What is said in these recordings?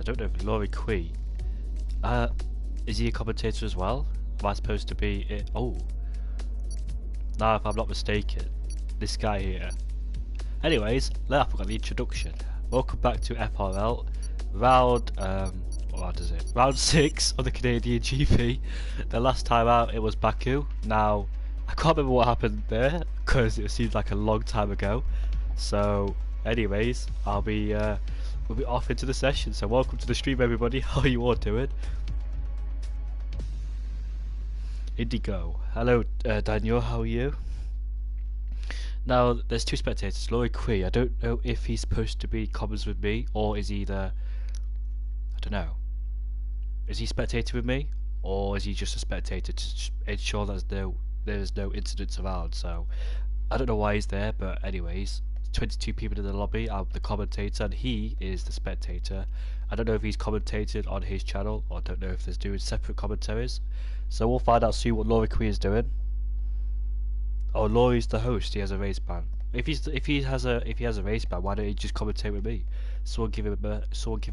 I don't know if Laurie Quee. Is he a commentator as well? Am I supposed to be it? Oh. Now, if I'm not mistaken, this guy here. Anyways, I forgot the introduction. Welcome back to FRL. Round, what round is it? Round 6 of the Canadian GP. The last time out, it was Baku. Now, I can't remember what happened there, because it seems like a long time ago. So, anyways, we'll be off into the session. So welcome to the stream, everybody. How are you all doing? Indigo. Hello, Daniel. How are you? Now, there's two spectators. Laurie Quee. I don't know if he's supposed to be comments with me, or is he the... I don't know. Is he spectator with me, or is he just a spectator to ensure there's no incidents around? So, I don't know why he's there, but anyways, 22 people in the lobby. I'm the commentator, and he is the spectator. I don't know if he's commentated on his channel, or I don't know if there's doing separate commentaries. So we'll find out soon what Laurie Quee is doing. Oh, Laurie's the host. He has a race ban. If he has a race ban, why don't he just commentate with me? Someone give him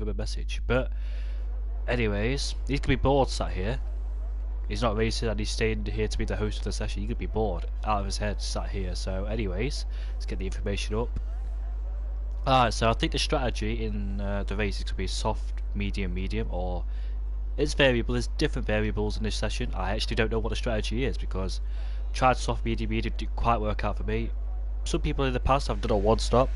a message. But anyways, he's gonna be bored sat here. He's not racing and he's staying here to be the host of the session. He could be bored out of his head sat here. So anyways, let's get the information up. Alright, so I think the strategy in the race is going to be soft, medium, medium, or it's variable. There's different variables in this session. I actually don't know what the strategy is because tried soft, medium, medium didn't quite work out for me. Some people in the past have done a one stop.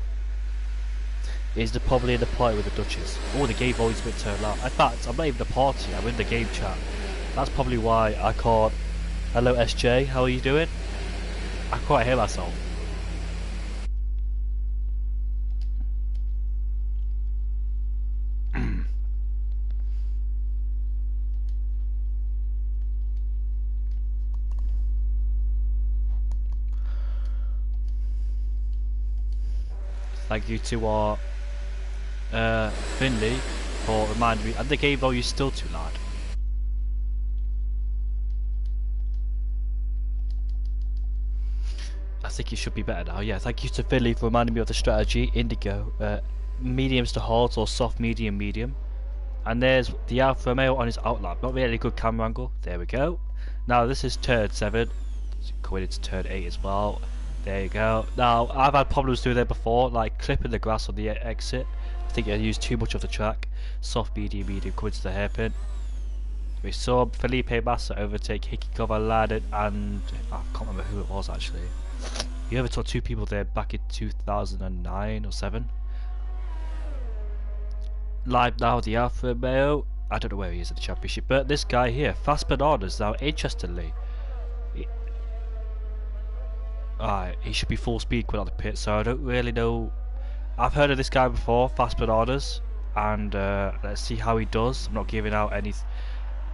Is probably in the party with the Duchess. Oh, the game volume's been turned loud. In fact, I'm not even in the party, I'm in the game chat. That's probably why I can't. Hello SJ, how are you doing? I can't hear myself. Thank you to our Finley for reminding me. And the game volume is still too loud. I think it should be better now. Yeah, thank you to Finley for reminding me of the strategy. Indigo, mediums to hard or soft, medium, medium. And there's the Alfa Romeo on his outlap. Not really a good camera angle. There we go. Now this is turn 7. It's going into turn 8 as well. There you go. Now, I've had problems doing that before, like clipping the grass on the exit. I think I used too much of the track. Soft, medium, medium, coming to the hairpin. We saw Felipe Massa overtake Hickey Kovalainen and... I can't remember who it was actually. He overtook two people there back in 2009 or 7. Live now, the Alfa Romeo. I don't know where he is in the championship, but this guy here, Fast Bananas, now interestingly... Alright, he should be full speed coming out the pit, so I don't really know. I've heard of this guy before, Fast Bananas, and let's see how he does. I'm not giving out any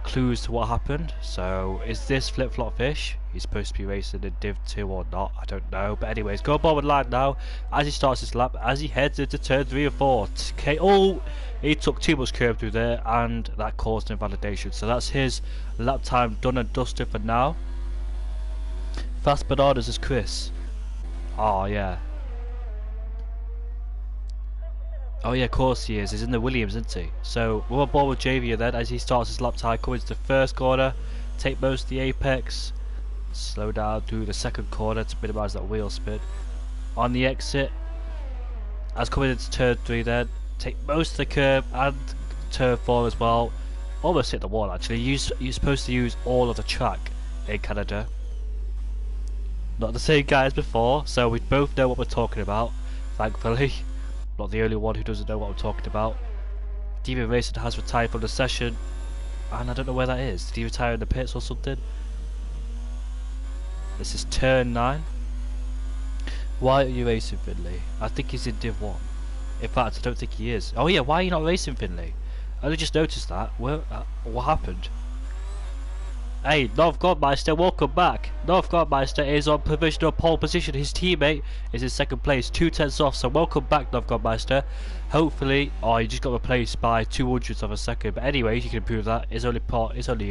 clues to what happened. So, is this Flip Flop Fish? He's supposed to be racing in Div 2 or not, I don't know. But anyways, go forward line now, as he starts his lap, as he heads into turn 3 and 4. Okay, oh, he took too much curb through there, and that caused invalidation. So that's his lap time done and dusted for now. Fast Bananas is Chris. Oh yeah. Oh yeah, of course he is. He's in the Williams, isn't he? So we're on board with Javier then as he starts his lap time coming to the first corner. Take most of the apex. Slow down through the second corner to minimise that wheel spin. On the exit. As coming into turn 3 then. Take most of the curb and turn 4 as well. Almost hit the wall actually. You're supposed to use all of the track in Canada. Not the same guy as before, so we both know what we're talking about, thankfully. Not the only one who doesn't know what I'm talking about. Diva Racing has retired from the session, and I don't know where that is. Did he retire in the pits or something? This is turn 9. Why are you racing, Finley? I think he's in Div 1. In fact, I don't think he is. Oh yeah, why are you not racing, Finley? I only just noticed that. What happened? Hey, Northgardmeister, welcome back. Northgardmeister is on provisional pole position. His teammate is in second place, 2/10 off. So welcome back, Northgardmeister. Hopefully, oh, you just got replaced by 2/100ths of a second. But anyways, you can improve that. It's only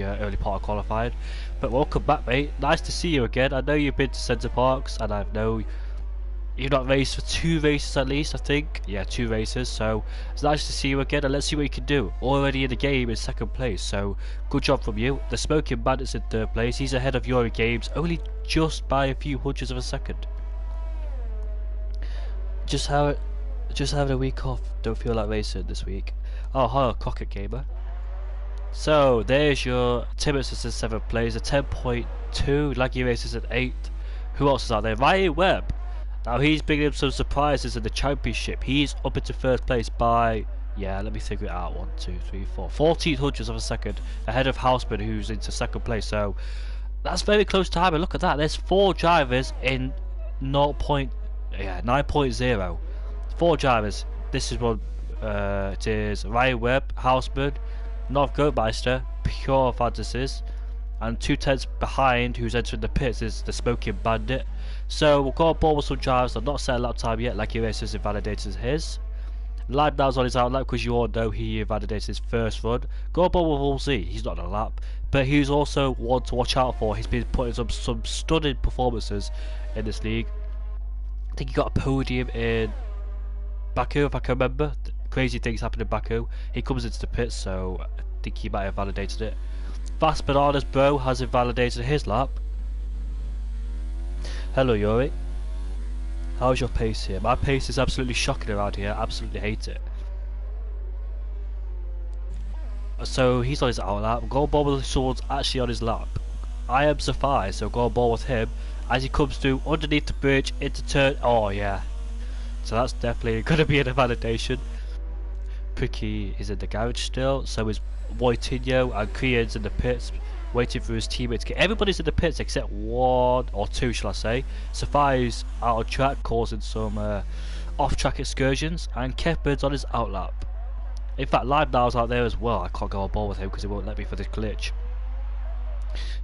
early part of qualified. But welcome back, mate. Nice to see you again. I know you've been to Centre Parks, and I know You've not raced for 2 races at least, I think. Yeah, 2 races. So it's nice to see you again, and let's see what you can do. Already in the game in 2nd place, so good job from you. The Smoking Bandit's in 3rd place. He's ahead of Yuri Games, only just by a few hundredths of a second. Just having a week off. Don't feel like racing this week. Oh, hello, Crockett Gamer. So there's your Timmins is in 7th place, a 10.2. Laggy Races at 8th. Who else is out there? Ryan Webb. Now he's bringing up some surprises in the championship. He's up into 1st place by, yeah, let me figure it out. 1, 2, 3, 4, 1400ths of a second ahead of Houseman, who's into 2nd place. So that's very close time. And look at that. There's 4 drivers in 9.0. 4 drivers. This is one. It is Ryan Webb, Houseman, North Goatmeister, Pure Fantasies, and 2 tenths behind, who's entering the pits, is the Smoking Bandit. So we'll go on board with some drivers that not set a lap time yet, like Races invalidated his. Leibnau's on his outlap because you all know he invalidated his 1st run. Go on board with Woolsey, he's not on a lap, but he's also one to watch out for. He's been putting some stunning performances in this league. I think he got a podium in Baku, if I can remember. Crazy things happen in Baku. He comes into the pits, so I think he might have validated it. Fast Bananas Bro has invalidated his lap. Hello Yuri. How's your pace here? My pace is absolutely shocking around here. I absolutely hate it. So he's on his out lap. Go on board with someone's actually on his lap. I am Sophie, so go on board with him as he comes through underneath the bridge into turn. Oh yeah. So that's definitely going to be an invalidation. Pricky is in the garage still, so is Wojtinho, and Krian's in the pits waiting for his teammates. Everybody's in the pits except 1 or 2, shall I say. Safai's out on track, causing some off-track excursions, and Kepman's on his outlap. In fact, Leibnau's out there as well. I can't go on board with him because he won't let me for this glitch.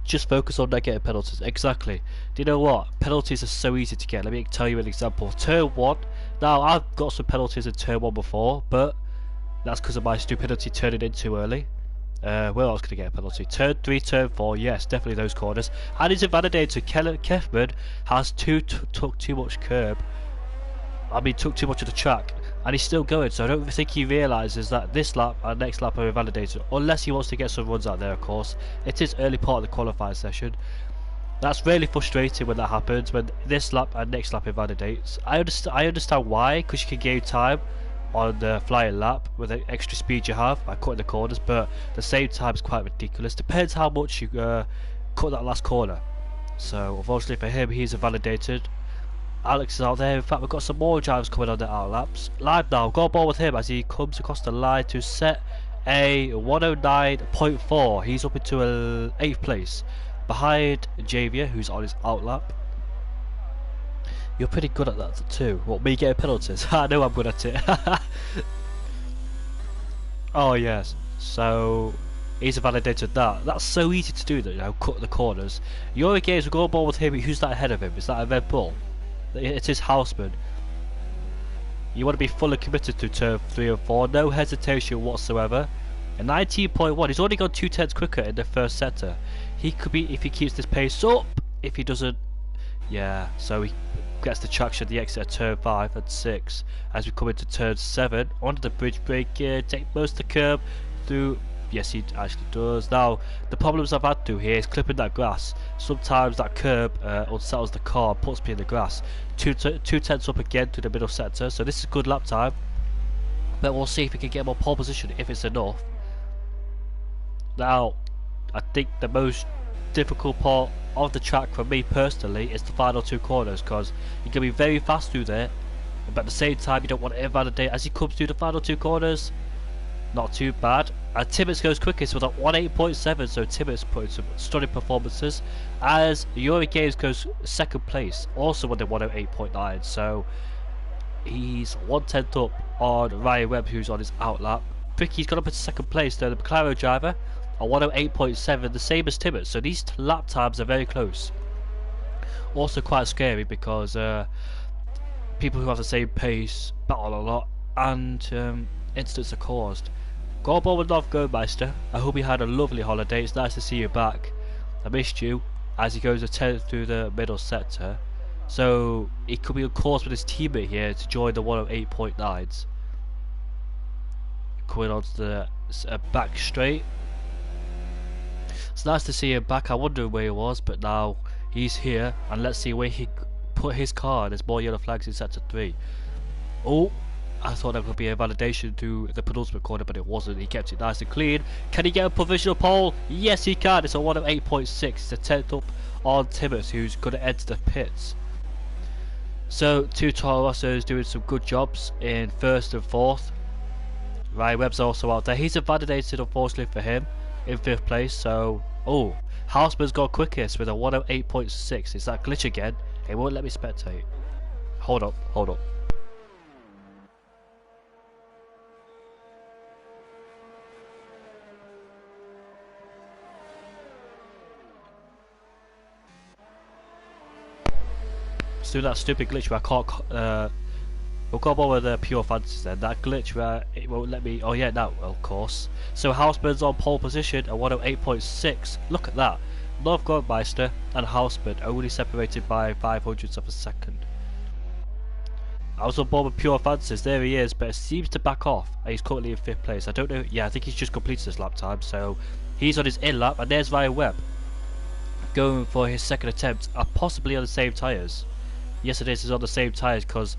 Just focus on not getting penalties. Exactly. Do you know what? Penalties are so easy to get. Let me tell you an example. Turn 1. Now, I've got some penalties in turn 1 before, but that's because of my stupidity turning in too early. Where else could I get a penalty? Turn 3, turn 4, yes, definitely those corners. And he's invalidated. Kefman has took too much curb. I mean, took too much of the track. And he's still going, so I don't think he realises that this lap and next lap are invalidated. Unless he wants to get some runs out there, of course. It is early part of the qualifying session. That's really frustrating when that happens, when this lap and next lap invalidates. I understand why, because you can gain time on the flying lap with the extra speed you have by cutting the corners, but at the same time it's quite ridiculous. Depends how much you cut that last corner. So unfortunately for him, he's invalidated. Alex is out there. In fact, we've got some more drivers coming on the out laps. Live now, go on board with him as he comes across the line to set a 109.4. He's up into 8th place behind Javier, who's on his out lap. You're pretty good at that too. What, me getting penalties? I know I'm good at it. Oh yes, so he's validated that. That's so easy to do, that, you know, cut the corners. Your games will go on board with him. Who's that ahead of him? Is that a Red Bull? It is Houseman. You want to be fully committed to turn 3 and 4. No hesitation whatsoever. A 19.1. He's already gone 2 tenths quicker in the first sector. He could be, if he keeps this pace up. If he doesn't, yeah. So he gets the traction at the exit of turn 5 and 6. As we come into turn 7, onto the bridge break, take most of the curb through. Yes, he actually does. Now, the problems I've had to here is clipping that grass. Sometimes that curb unsettles the car and puts me in the grass. 2 tenths up again to the middle sector, so this is good lap time. But we'll see if we can get more pole position, if it's enough. Now, I think the most difficult part of the track for me personally is the final 2 corners, because you can be very fast through there, but at the same time you don't want to invalidate as he comes through the final 2 corners. Not too bad. And Timmins goes quickest with a 1.8.7, so Timmins put in some stunning performances. As Yuri Games goes 2nd place, also with a 1.8.9, so he's 1 tenth up on Ryan Webb, who's on his outlap. Bricky's got up at 2nd place, though, the McLaren driver, a 1.08.7, the same as Timmins, so these lap times are very close. Also quite scary because people who have the same pace battle a lot, and incidents are caused. Go on board with North Goldmeister. I hope you had a lovely holiday. It's nice to see you back. I missed you. As he goes a 10th through the middle sector. So it could be on course with his teammate here to join the 108.9s. Coming onto the back straight. It's nice to see him back. I wonder where he was, but now he's here, and let's see where he put his car. There's more yellow flags in sector 3. Oh, I thought that would be a validation to the penultimate corner, but it wasn't. He kept it nice and clean. Can he get a provisional pole? Yes, he can. It's a 108.6. It's a 10th up on Timmins, who's going to enter the pits. So, two Toro Rossos doing some good jobs in 1st and 4th. Ryan Webb's also out there. He's validated, unfortunately for him, in 5th place. So, oh, Houseman's got quickest with a 108.6. Is that glitch again? It won't let me spectate. Hold up, hold up. It's doing that stupid glitch where I can't. We'll go on with the pure fantasy then. That glitch where it won't let me. Oh yeah, now of course. So Houseman's on pole position at 108.6. Look at that. North Goldmeister and Houseman only separated by 500ths of a second. I was on board with pure fantasy. There he is, but it seems to back off. And he's currently in 5th place. I don't know. Yeah, I think he's just completed his lap time. So he's on his in lap, and there's Ryan Webb going for his 2nd attempt, possibly on the same tyres. Yes, it is. He's on the same tyres because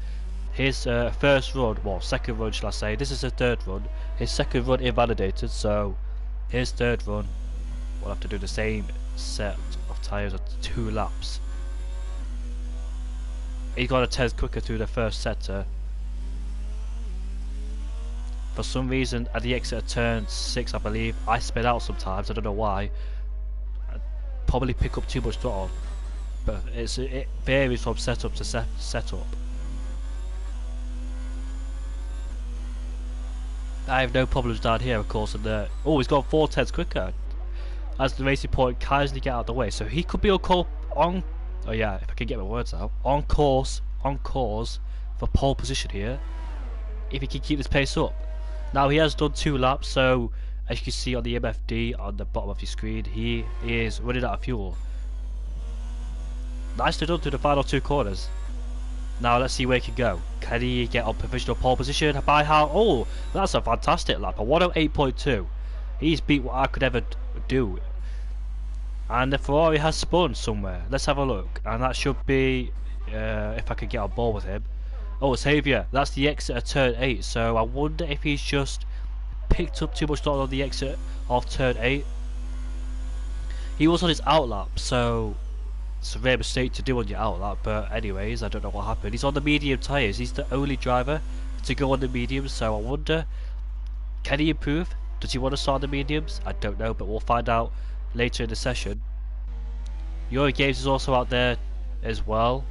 his first run, well, 2nd run, shall I say? This is his 3rd run. His 2nd run invalidated, so his 3rd run will have to do the same set of tyres of 2 laps. He got a 10th quicker through the first sector. For some reason, at the exit of turn 6, I believe, I spin out sometimes. I don't know why. I probably pick up too much throttle, but it varies from setup to setup. I have no problems down here, of course, and oh, he's got 4 tenths quicker as the racing point casually get out of the way, so he could be on oh yeah, if I can get my words out, on course for pole position here, if he can keep this pace up. Now he has done 2 laps, so as you can see on the MFD on the bottom of your screen, he is running out of fuel. Nicely done through the final 2 corners. Now let's see where he can go. Can he get on provisional pole position by how? Oh, that's a fantastic lap. A 108.2. He's beat what I could ever do. And the Ferrari has spun somewhere. Let's have a look. And that should be, if I can get on board with him. Oh, Xavier. That's the exit of turn 8. So I wonder if he's just picked up too much throttle on the exit of turn 8. He was on his outlap, so it's a rare mistake to do on your outlap, but anyways, I don't know what happened. He's on the medium tyres. He's the only driver to go on the mediums, so I wonder, can he improve? Does he want to start the mediums? I don't know, but we'll find out later in the session. Yuri Games is also out there as well,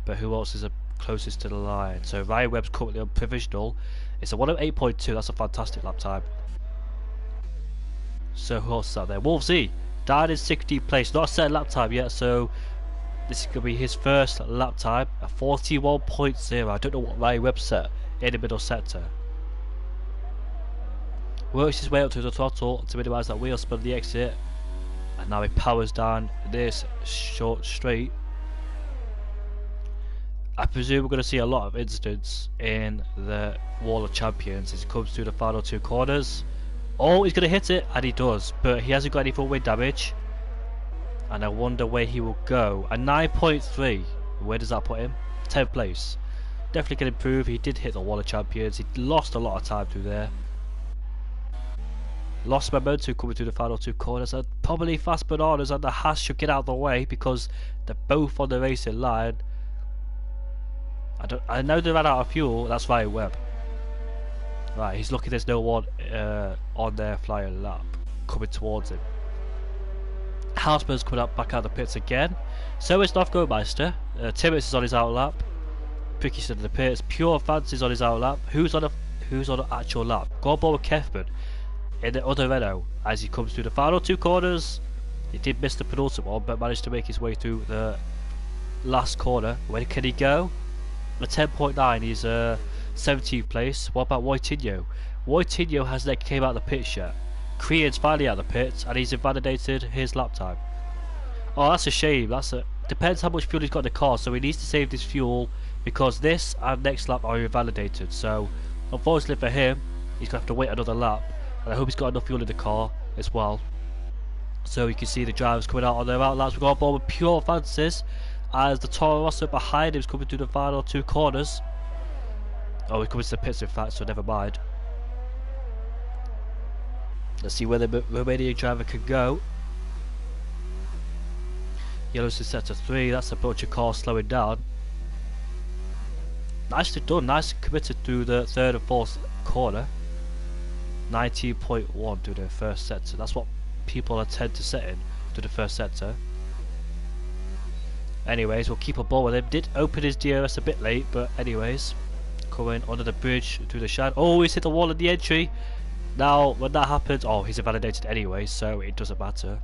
but who else is closest to the line? So Ryan Webb's currently on provisional. It's a 108.2. That's a fantastic lap time. So who else is out there? Wolf Z died in 16th place, not a set lap time yet, so this is going to be his first lap time, a 41.0. I don't know what Ryan Webb set in the middle sector. Works his way up to the throttle to minimise that wheel spin on the exit, and now he powers down this short straight. I presume we're going to see a lot of incidents in the Wall of Champions as he comes through the final 2 corners. Oh, he's going to hit it, and he does, but he hasn't got any full wind damage. And I wonder where he will go. A 9.3, where does that put him? 10th place. Definitely can improve. He did hit the Wall of Champions. He lost a lot of time through there. Lost momentum coming through the final 2 corners. And probably fast bananas, and the Haas should get out of the way because they're both on the racing line. I know they ran out of fuel. That's Ryan Webb. Right, he's lucky there's no one on their flying lap coming towards him. Houseman's coming up back out of the pits again. So is North Goldmeister. Timmins is on his out lap. Pricky's in the pits. Pure Fancy's on his out lap. Who's on the actual lap? Go on board with Kefman in the other Renault as he comes through the final 2 corners. He did miss the penultimate one, but managed to make his way through the last corner. Where can he go? A 10.9. He's 17th place. What about Wojtinho? Wojtinho hasn't came out of the pits yet. Korean's finally out of the pits, and he's invalidated his lap time. Oh, that's a shame. depends how much fuel he's got in the car, so he needs to save this fuel because this and next lap are invalidated. So unfortunately for him, he's going to have to wait another lap, and I hope he's got enough fuel in the car as well. So you can see the drivers coming out on their out laps. We've got on board with pure fancies as the Toro Rosso behind him is coming through the final 2 corners. Oh, he's coming to the pits in fact, so never mind. Let's see where the Romanian driver can go. Yellow's in sector 3, that's a bunch of cars slowing down. Nicely done, nicely committed through the 3rd and 4th corner. 19.1 to the first sector, that's what people tend to set in to the first sector. Anyways, we'll keep on board with him. Did open his DRS a bit late, but anyways, coming under the bridge through the shine. Oh, he's hit the wall at the entry. Now, when that happens, oh, he's invalidated anyway, so it doesn't matter.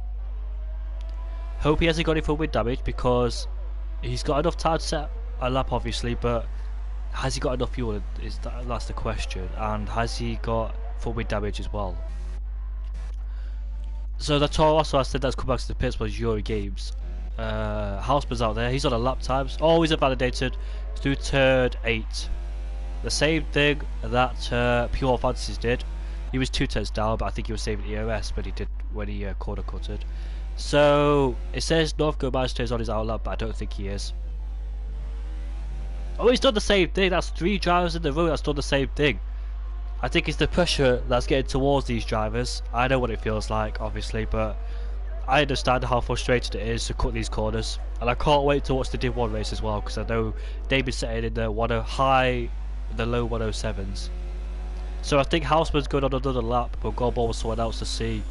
Hope he hasn't got any full wind damage because he's got enough time to set a lap, obviously, but has he got enough fuel? That's the question, and has he got full wind damage as well? So the Toro Rosso I said that's come back to the pits was Euro Games. Houseman's out there, he's on a lap times. Oh, he's invalidated through turn 8. The same thing that Pure Fancies did. He was 2 turns down, but I think he was saving EOS when he corner cutted. So it says Northcote Meister is on his out lap, but I don't think he is. Oh, he's done the same thing. That's 3 drivers in the row that's done the same thing. I think it's the pressure that's getting towards these drivers. I know what it feels like, obviously, but I understand how frustrated it is to cut these corners, and I can't wait to watch the Div 1 race as well, because I know they've been setting in the low 107s. So I think Houseman's going on another lap, but go on board with someone else to see.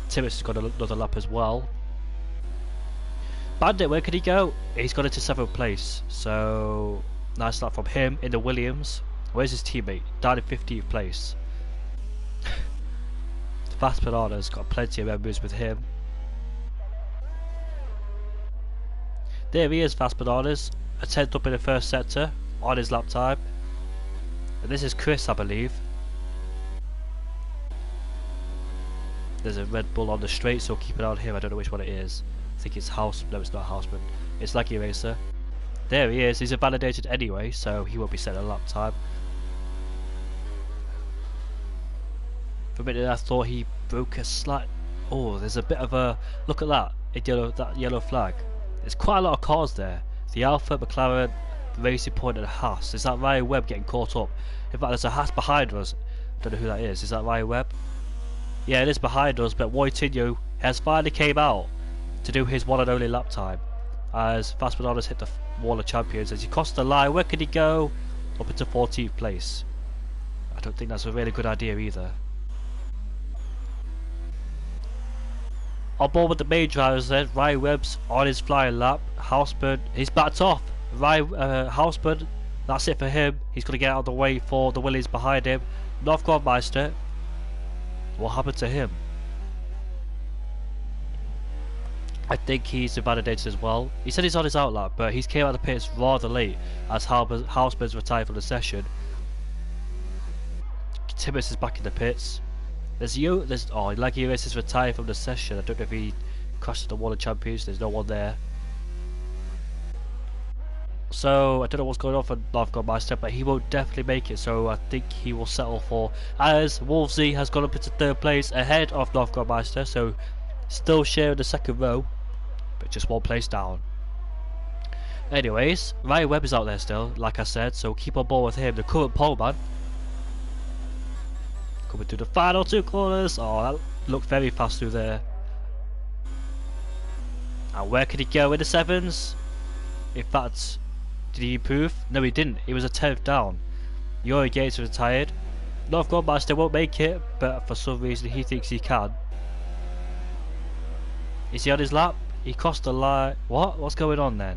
Timmins has got another lap as well. Bandit, where could he go? He's got into 7th place, so nice lap from him in the Williams. Where's his teammate? Down in 15th place. Fast Banana's got plenty of members with him. There he is, Fast Bananas. A 10th up in the first sector on his lap time. And this is Chris, I believe. There's a Red Bull on the straight, so keep an eye on him. I don't know which one it is. I think it's House. No, it's not Houseman. It's Lucky Racer. There he is. He's invalidated anyway, so he won't be set a lap time. For a minute I thought he broke a slight... Oh, there's a bit of a... Look at that. That yellow flag. There's quite a lot of cars there. The Alpha, McLaren, Racing Point and Haas. Is that Ryan Webb getting caught up? In fact, there's a Haas behind us. I don't know who that is. Is that Ryan Webb? Yeah, it is behind us, but Wojtinho has finally came out to do his one and only lap time. As Fast Bananas hit the wall of champions. As he crossed the line, where could he go? Up into 14th place. I don't think that's a really good idea either. On board with the main drivers then, Ryan Webb's on his flying lap. Houseman, he's backed off. Houseman, that's it for him. He's going to get out of the way for the Willies behind him. Northcote Meister, what happened to him? I think he's invalidated as well. He said he's on his out lap, but he's came out of the pits rather late as Houseman's retired from the session. Timmins is back in the pits. Leggy Race is retired from the session. I don't know if he crashed the wall of champions. There's no one there. So I don't know what's going on for Northcote Meister, but he won't definitely make it. So I think he will settle for, as Wolvesy has gone up into 3rd place ahead of Northcote Meister. So still sharing the 2nd row, but just 1 place down. Anyways, Ryan Webb is out there still, like I said. So keep on board with him. The current pole man. Coming through the final 2 corners. Oh, that looked very fast through there. And where could he go in the 7s? In fact, did he improve? No, he didn't. He was a 10th down. Yuri Gates retired. Northcote Meister won't make it, but for some reason he thinks he can. Is he on his lap? He crossed the line. What? What's going on then?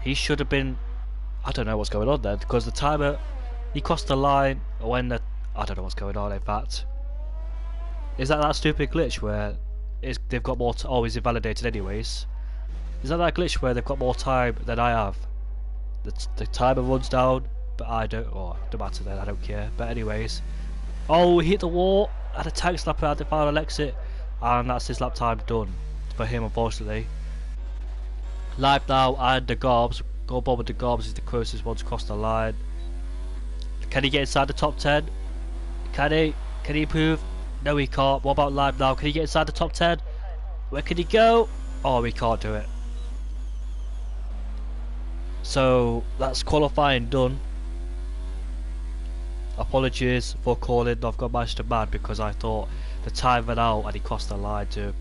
He should have been... I don't know what's going on then, because the timer... He crossed the line when the... I don't know what's going on in fact. Is that stupid glitch where they've got more... Oh, he's invalidated anyways. Is that glitch where they've got more time than I have? The timer runs down, but I don't... Oh, it don't matter then, I don't care. But anyways... Oh, he hit the wall, had a tank slapper at the final exit, and that's his lap time done. for him, unfortunately. Live now, and the Garbs. Go Bob with the Garbs is the closest one to cross the line. Can he get inside the top 10? Can he? Can he improve? No, he can't. What about Live now? Can he get inside the top 10? Where can he go? Oh, he can't do it. So that's qualifying done. Apologies for calling. I've got Manchester mad because I thought the time ran out and he crossed the line to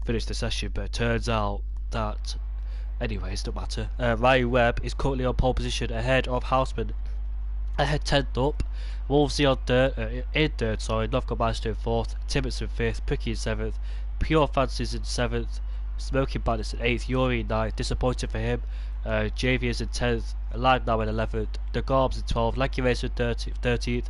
finish the session, but it turns out that, anyways, don't matter. Ryan Webb is currently on pole position ahead of Houseman, ahead 10th up. Wolvesy on in third, sorry. Northcote Manchester in 4th, Timmins in 5th, Pricky in 7th, Pure Fancies in 7th, Smoking Bandits in 8th, Yuri in 9th, disappointing for him. JV is in 10th, Alive now in 11th, The Garbs in 12th, Lanky Racer in 13th,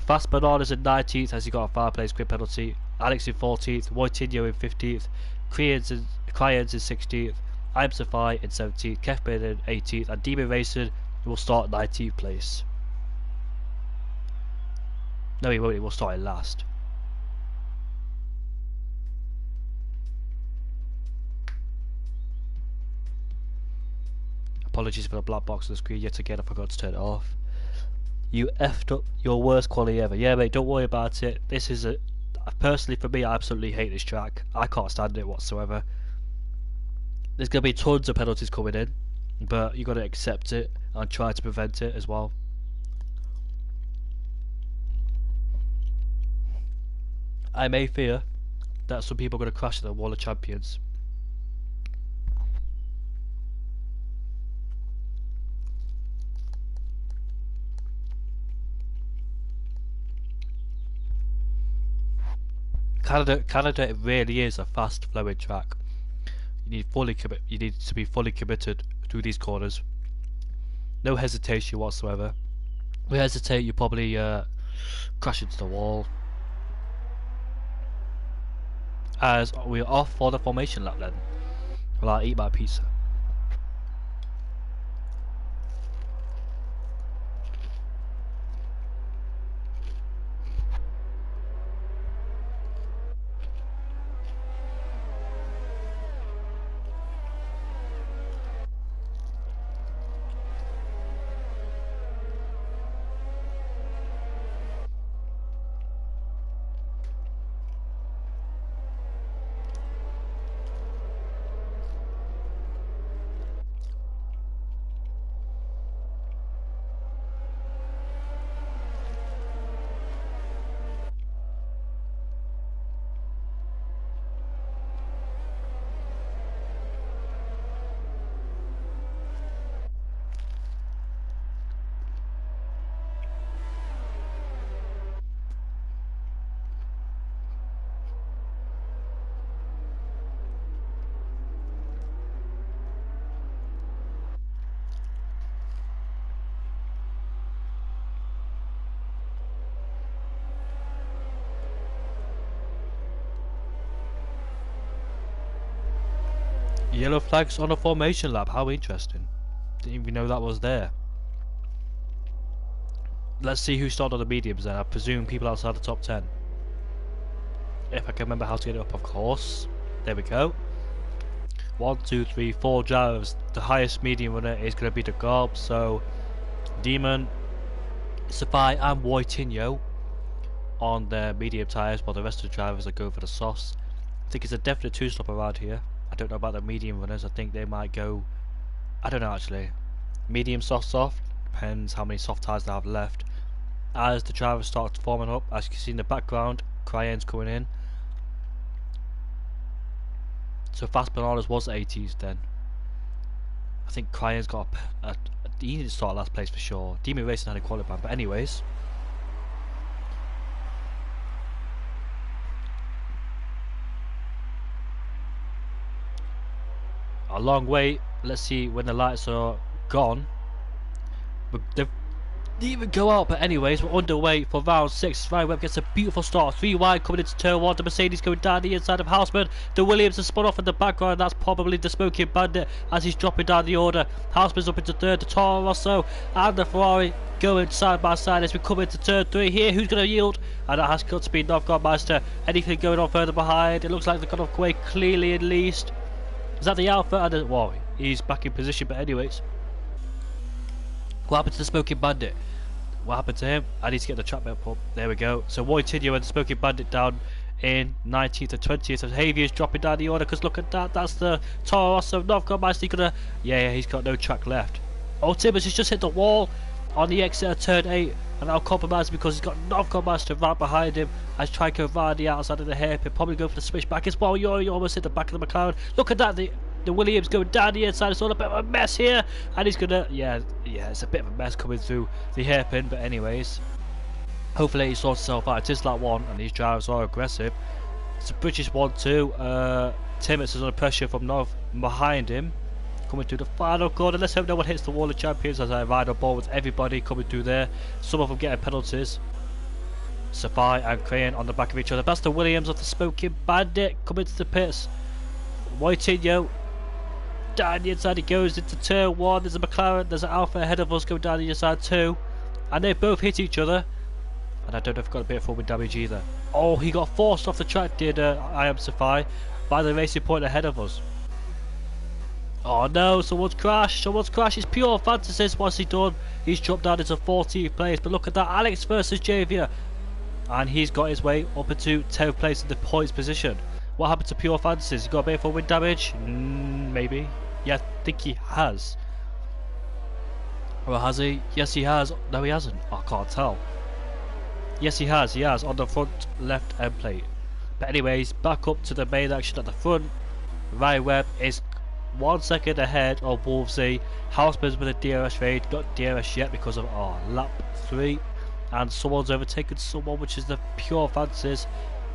Fast Bananas in 19th as he got a foul play script penalty, Alex in 14th, Wojtinho in 15th, Cryans in 16th, I'm Safai in 17th, Kefbin in 18th, and Demon Racing will start 19th place. No, he won't, he will start in last. Apologies for the black box on the screen yet again, I forgot to turn it off. You effed up your worst quality ever. Yeah mate, don't worry about it. This is a... Personally for me, I absolutely hate this track. I can't stand it whatsoever. There's going to be tons of penalties coming in, but you got to accept it and try to prevent it as well. I may fear that some people are going to crash at the Wall of Champions. Canada, it really is a fast flowing track. You need to be fully committed to these corners. No hesitation whatsoever. If you hesitate, you probably crash into the wall. As we're off for the formation lap then. Well, I'll eat my pizza. Yellow flags on a formation lap, how interesting. Didn't even know that was there. Let's see who started on the mediums then. I presume people outside the top 10. If I can remember how to get it up, of course. There we go. 1, 2, 3, 4 drivers. The highest medium runner is going to be the Garb, so Demon, Safai and Wojtinho on the medium tyres, while the rest of the drivers are going for the softs. I think it's a definite 2-stop around here. I don't know about the medium runners. I think they might go, I don't know actually, medium, soft, depends how many soft tyres they have left. As the drivers start forming up, as you can see in the background, Cryans coming in. So Fast Bananas was 80s then. I think Cryans got he needed to start last place for sure. Demon Racing had a qualifying, but anyways. A long way. Let's see when the lights are gone. But even go out. But anyways, we're underway for round 6. Ryan Webb gets a beautiful start, 3 wide coming into turn 1. The Mercedes going down the inside of Houseman. The Williams has spun off in the background. That's probably the Smoking Bandit as he's dropping down the order. Houseman's up into third. The Toro Rosso and the Ferrari going side by side as we come into turn 3 here. Who's going to yield? And that has got to be Novgorod-Meister. Anything going on further behind? It looks like they've got off away clearly at least. Is that the Alpha? Well, he's back in position, but anyways. What happened to the Smoking Bandit? What happened to him? I need to get the trap up. There we go. So Roy Tinio and the Smoking Bandit down in 19th and 20th. So Xavier's dropping down the order because look at that. That's the Toro Rosso. Novgorod-Meister gonna. Yeah, he's got no track left. Oh, Timmons has just hit the wall on the exit of turn 8. And I'll compromise because he's got Novgorod-Meister right behind him. As Trico around the outside of the hairpin. Probably go for the switch back as well. You almost hit the back of the McLaren. Look at that. The Williams going down the inside. It's all a bit of a mess here. And he's gonna. Yeah, it's a bit of a mess coming through the hairpin. But anyways, hopefully he sorts himself out. It is lap 1 and these drivers are aggressive. It's a British 1-2. Timmons is under pressure from Nov behind him. Coming through the final corner. Let's hope no one hits the wall of champions as I ride on board with everybody coming through there. Some of them getting penalties. Safai and Crayon on the back of each other. That's the Williams of the Smoking Bandit coming to the pits. Whitinho down the inside he goes into turn 1. There's a McLaren, there's an Alpha ahead of us going down the inside too. And they both hit each other. And I don't know if I've got a bit of forward damage either. Oh, he got forced off the track, did I am Safai, by the racing point ahead of us. Oh no, someone's crashed. It's pure fantasies. What's he done? He's dropped down into 14th place. But look at that, Alex versus Javier. And he's got his way up into 10th place in the points position. What happened to pure fantasies? He got a bit of wind damage? Maybe. Yeah, I think he has. Or has he? Yes, he has. No, he hasn't. I can't tell. Yes, he has. He has on the front left end plate. But anyways, back up to the main action at the front. Ryan Webb is 1 second ahead of Wolvesy. Houseman's with a DRS raid, not DRS yet because of lap 3. And someone's overtaken someone, which is the pure fantasies.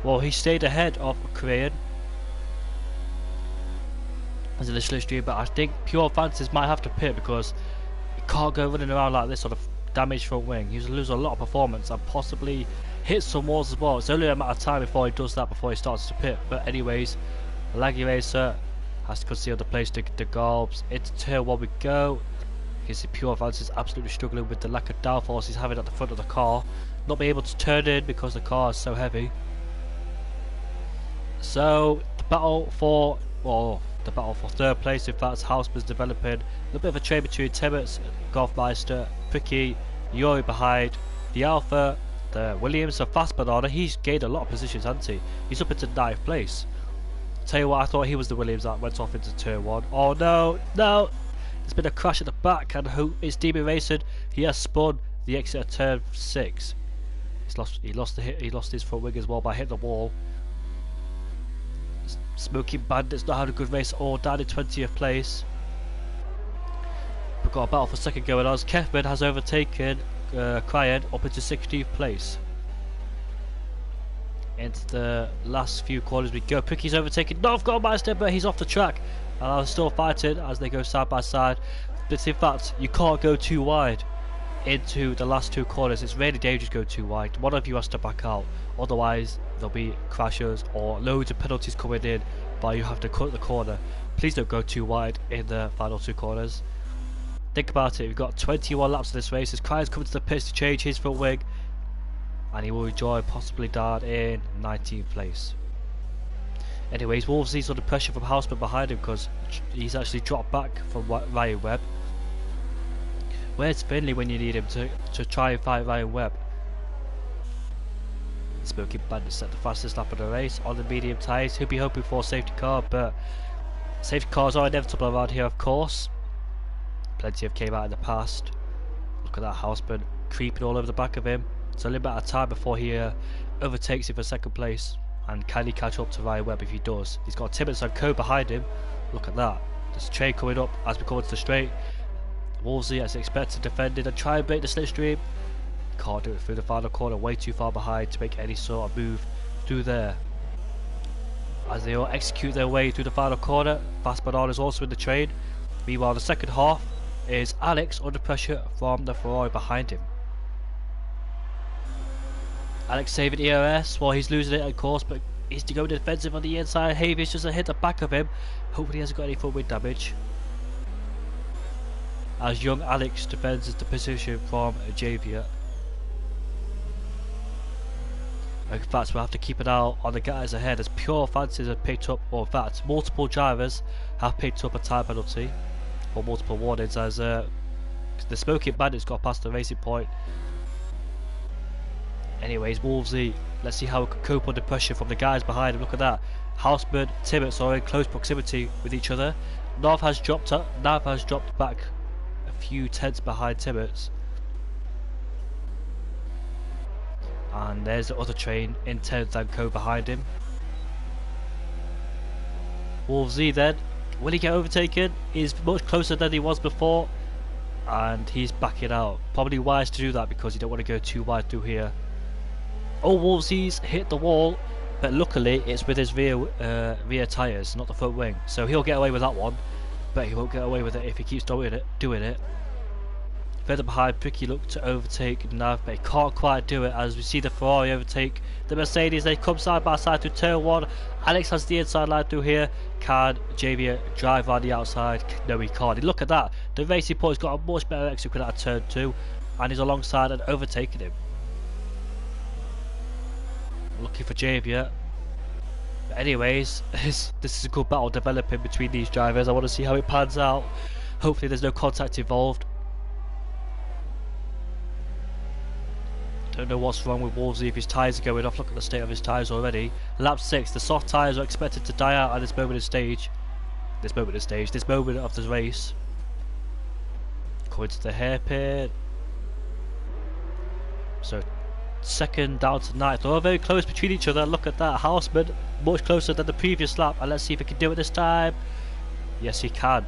Well, he stayed ahead of Korean as in the slipstream, but I think pure fantasies might have to pit because he can't go running around like this on a damaged front wing. He's lose a lot of performance and possibly hit some walls as well. It's only a matter of time before he does that, before he starts to pit. But anyways, Laggy Racer has to conceal the place to the Garbs. Into turn 1 we go. You can see pure fantasies absolutely struggling with the lack of downforce he's having at the front of the car. Not being able to turn in because the car is so heavy. So the battle for third place, in fact, Houseman's developing a little bit of a trade between Timmons, Golfmeister, Pricky, Yuri behind the Alpha, the Williams, and fast banana. He's gained a lot of positions, hasn't he? He's up into 9th place. Tell you what, I thought he was the Williams that went off into turn 1. Oh no, there's been a crash at the back, and who is Demon Racing? He has spun the exit of turn 6. He lost his front wing as well by hitting the wall. Smoking Bandit's not had a good race all, down in 20th place. We've got a battle for second going on. Kefman has overtaken Cryan up into 16th place. Into the last few corners we go. Pricky's overtaken Novgorod-Meister, but he's off the track. And I'm still fighting as they go side by side. But in fact, you can't go too wide into the last 2 corners. It's really dangerous to go too wide. One of you has to back out, otherwise there'll be crashes or loads of penalties coming in, but you have to cut the corner. Please don't go too wide in the final 2 corners. Think about it, we've got 21 laps of this race. As Cryan's coming to the pits to change his front wing, and he will enjoy possibly down in 19th place. Anyways, Wolvesy's under pressure from Houseman behind him because he's actually dropped back from Ryan Webb. Where's Finley when you need him to try and fight Ryan Webb? Smoking Bandit set the fastest lap of the race on the medium tyres. He'll be hoping for a safety car, but safety cars are inevitable around here, of course. Plenty have came out in the past. Look at that Houseman creeping all over the back of him. It's only a matter of time before he overtakes him for second place. And can he catch up to Ryan Webb? If he does, he's got Timmons and Co behind him. Look at that. There's a train coming up as we come into the straight. Wolvesy, as expected, defended and try and break the slipstream. Can't do it through the final corner, way too far behind to make any sort of move through there. As they all execute their way through the final corner, Fast Banana is also in the train. Meanwhile, the second half is Alex under pressure from the Ferrari behind him. Alex saving EOS while he's losing it, of course, but he's to go defensive on the inside. Havius just hit the back of him. Hopefully he hasn't got any front wing damage. As young Alex defends the position from Javier. In fact, we'll have to keep an eye on the guys ahead, as Pure Fancies have picked up, or in fact, multiple drivers have picked up a time penalty, or multiple warnings, as the Smoking Bandits got past the racing point. Anyways, Wolvesy, let's see how we can cope under pressure from the guys behind him. Look at that. Houseman, Tibbetts are in close proximity with each other. Nav has dropped back a few tenths behind Tibbetts. And there's the other train in 10th and co behind him. Wolvesy then, will he get overtaken? He's much closer than he was before, and he's backing out. Probably wise to do that because you don't want to go too wide through here. Oh, Wolvesy's hit the wall, but luckily it's with his rear tyres, not the front wing. So he'll get away with that one, but he won't get away with it if he keeps doing it. Further behind, Pricky looked to overtake Nav, but he can't quite do it, as we see the Ferrari overtake the Mercedes. They come side by side through turn 1. Alex has the inside line through here. Can Javier drive on the outside? No, he can't. Look at that. The Racing Point's got a much better exit out of turn 2, and he's alongside and overtaking him. Looking for Javier. But anyways, this is a good battle developing between these drivers. I want to see how it pans out. Hopefully there's no contact involved. Don't know what's wrong with Wolvesy if his tyres are going off. Look at the state of his tyres already. Lap 6, the soft tyres are expected to die out at this moment of the race. Going to the hairpin. So second down to 9th. They're all very close between each other. Look at that. Houseman much closer than the previous lap, and let's see if he can do it this time. Yes, he can.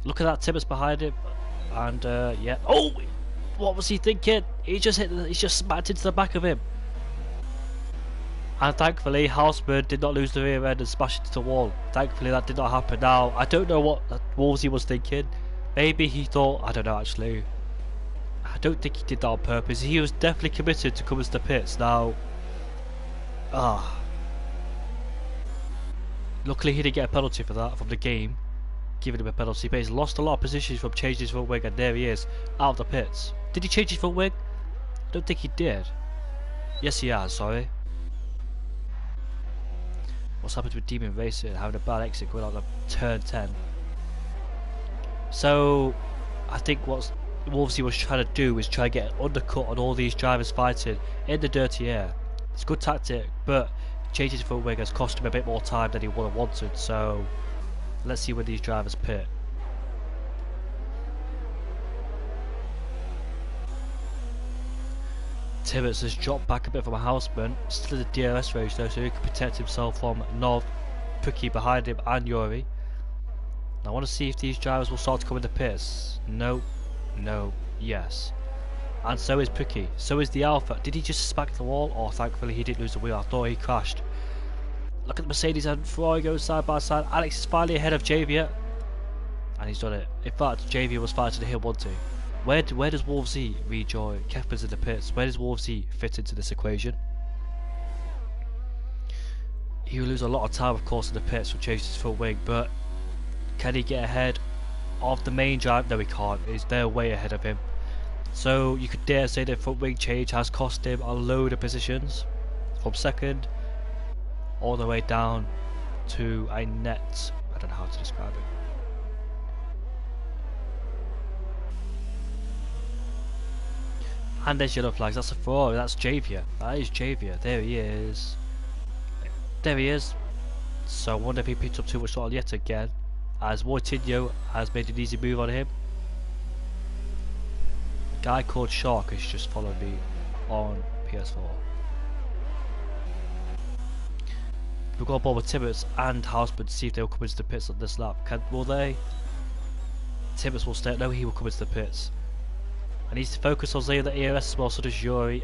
Look at that. Tibbetts behind him, and yeah. Oh, what was he thinking? He just smacked into the back of him. And thankfully, Houseman did not lose the rear end and smash into the wall. Thankfully, that did not happen. Now, I don't know what Wolvesy was thinking. Maybe he thought, I don't know actually. I don't think he did that on purpose. He was definitely committed to coming to the pits. Now, luckily he didn't get a penalty for that from the game, giving him a penalty, but he's lost a lot of positions from changing his front wing, and there he is, out of the pits. Did he change his front wing? I don't think he did. Yes, he has, sorry. What's happened with Demon Racing? Having a bad exit going out of turn 10. So, I think what Wolvesy was trying to do is try to get an undercut on all these drivers fighting in the dirty air. It's a good tactic, but changing his front wing has cost him a bit more time than he would have wanted, so let's see when these drivers pit. Tibbetts has dropped back a bit from a Houseman, still in the DRS range though, so he can protect himself from Nov, Pricky behind him, and Yuri. Now I want to see if these drivers will start to come in the pits. No, yes. And so is Pricky, so is the Alpha. Did he just smack the wall? Oh, thankfully he didn't lose the wheel. I thought he crashed. Look at the Mercedes and Ferrari going side by side. Alex is finally ahead of Javier, and he's done it. In fact, Javier was fighting to hit 1-2. Where does Wolvesy rejoin? Kefman's in the pits. Where does Wolvesy fit into this equation? He will lose a lot of time, of course, in the pits for changing his front wing, but can he get ahead of the main drive? No, he can't. They're way ahead of him. So you could dare say the front wing change has cost him a load of positions, from second all the way down to a net. I don't know how to describe it. And there's yellow flags. That's a Ferrari. That's Javier. That is Javier. There he is. There he is. So I wonder if he picked up too much throttle yet again, as Moitinho has made an easy move on him. A guy called Shark has just followed me on PS4. We've got a ball with Tibbetts and Houseman to see if they'll come into the pits on this lap. Will they? Tibbetts will stay. No, he will come into the pits. I need to focus on Zay the EOS as well, so does Yuri.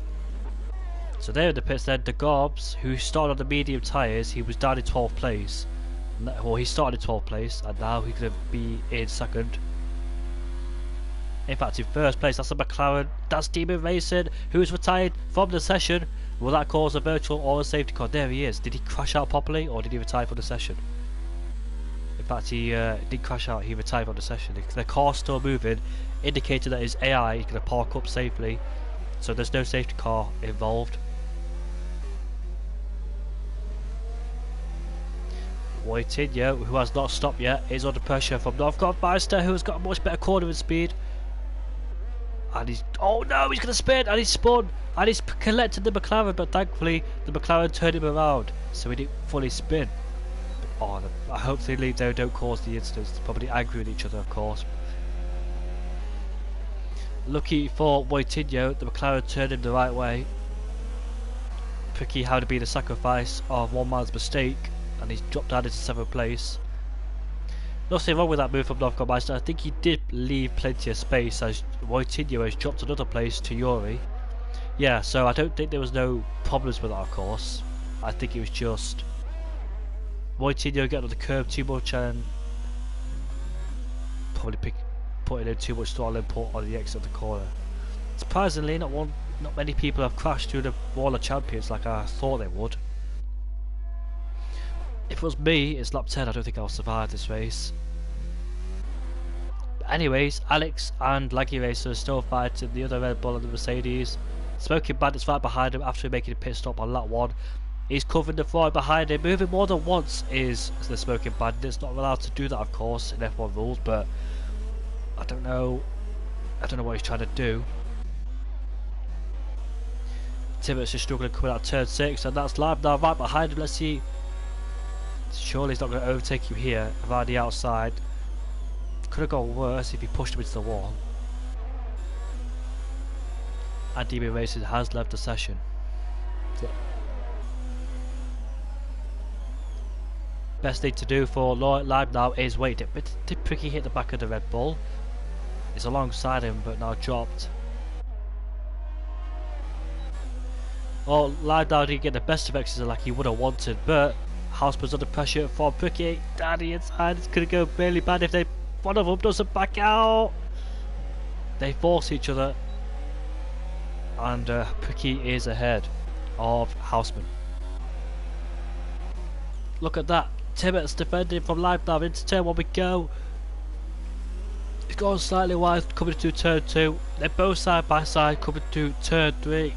So there in the pits then, the Garbs, who started on the medium tyres, he was down in 12th place. Well, he started in 12th place, and now he's going to be in second. In fact, in first place, that's a McLaren. That's Demon Racing, who is retired from the session. Will that cause a virtual or a safety car? There he is. Did he crash out properly, or did he retire for the session? In fact, he did crash out. He retired for the session. The car's still moving, indicating that his AI is going to park up safely, so there's no safety car involved. Wojtinho, who has not stopped yet, is under pressure from Northgard-Meister, who has got a much better cornering speed. And he's... oh no, he's going to spin, and he's spun, and he's collected the McLaren, but thankfully the McLaren turned him around, so he didn't fully spin. But, oh, I hope they leave there, don't cause the incidents. They're probably angry with each other, of course. Lucky for Wojtinho, the McLaren turned him the right way. Picky had to be the sacrifice of one man's mistake, and he's dropped down into 7th place. Nothing wrong with that move from Northgard-Meister. I think he did leave plenty of space, as Wojtinho has dropped another place to Yuri. Yeah, so I don't think there was no problems with that, of course. I think it was just Wojtinho getting on the curb too much and probably putting in too much throttle input on the exit of the corner. Surprisingly, not many people have crashed through the Wall of Champions like I thought they would. If it was me, it's lap 10, I don't think I'll survive this race. But anyways, Alex and Laggy Racer are still fighting the other Red Bull and the Mercedes. Smoking Bandit's right behind him after making a pit stop on lap 1. He's covering the floor behind him. Moving more than once is the Smoking Bandit. It's not allowed to do that, of course, in F1 rules, but I don't know what he's trying to do. Timothy's just struggling coming out turn 6, and that's live now right behind him. Let's see. Surely he's not going to overtake him here around the outside. Could have gone worse if he pushed him into the wall. And DB Racing has left the session. Best thing to do for Live now is wait. Did Pricky hit the back of the Red Bull? It's alongside him but now dropped. Well, Live now didn't get the best of exits like he would have wanted, but Houseman's under pressure from Pricky. Danny inside. It's going to go really bad if one of them doesn't back out. They force each other, and Pricky is ahead of Houseman. Look at that. Timot's defending from Live now into turn 1 we go. He's gone slightly wide coming to turn 2. They're both side by side coming to turn 3.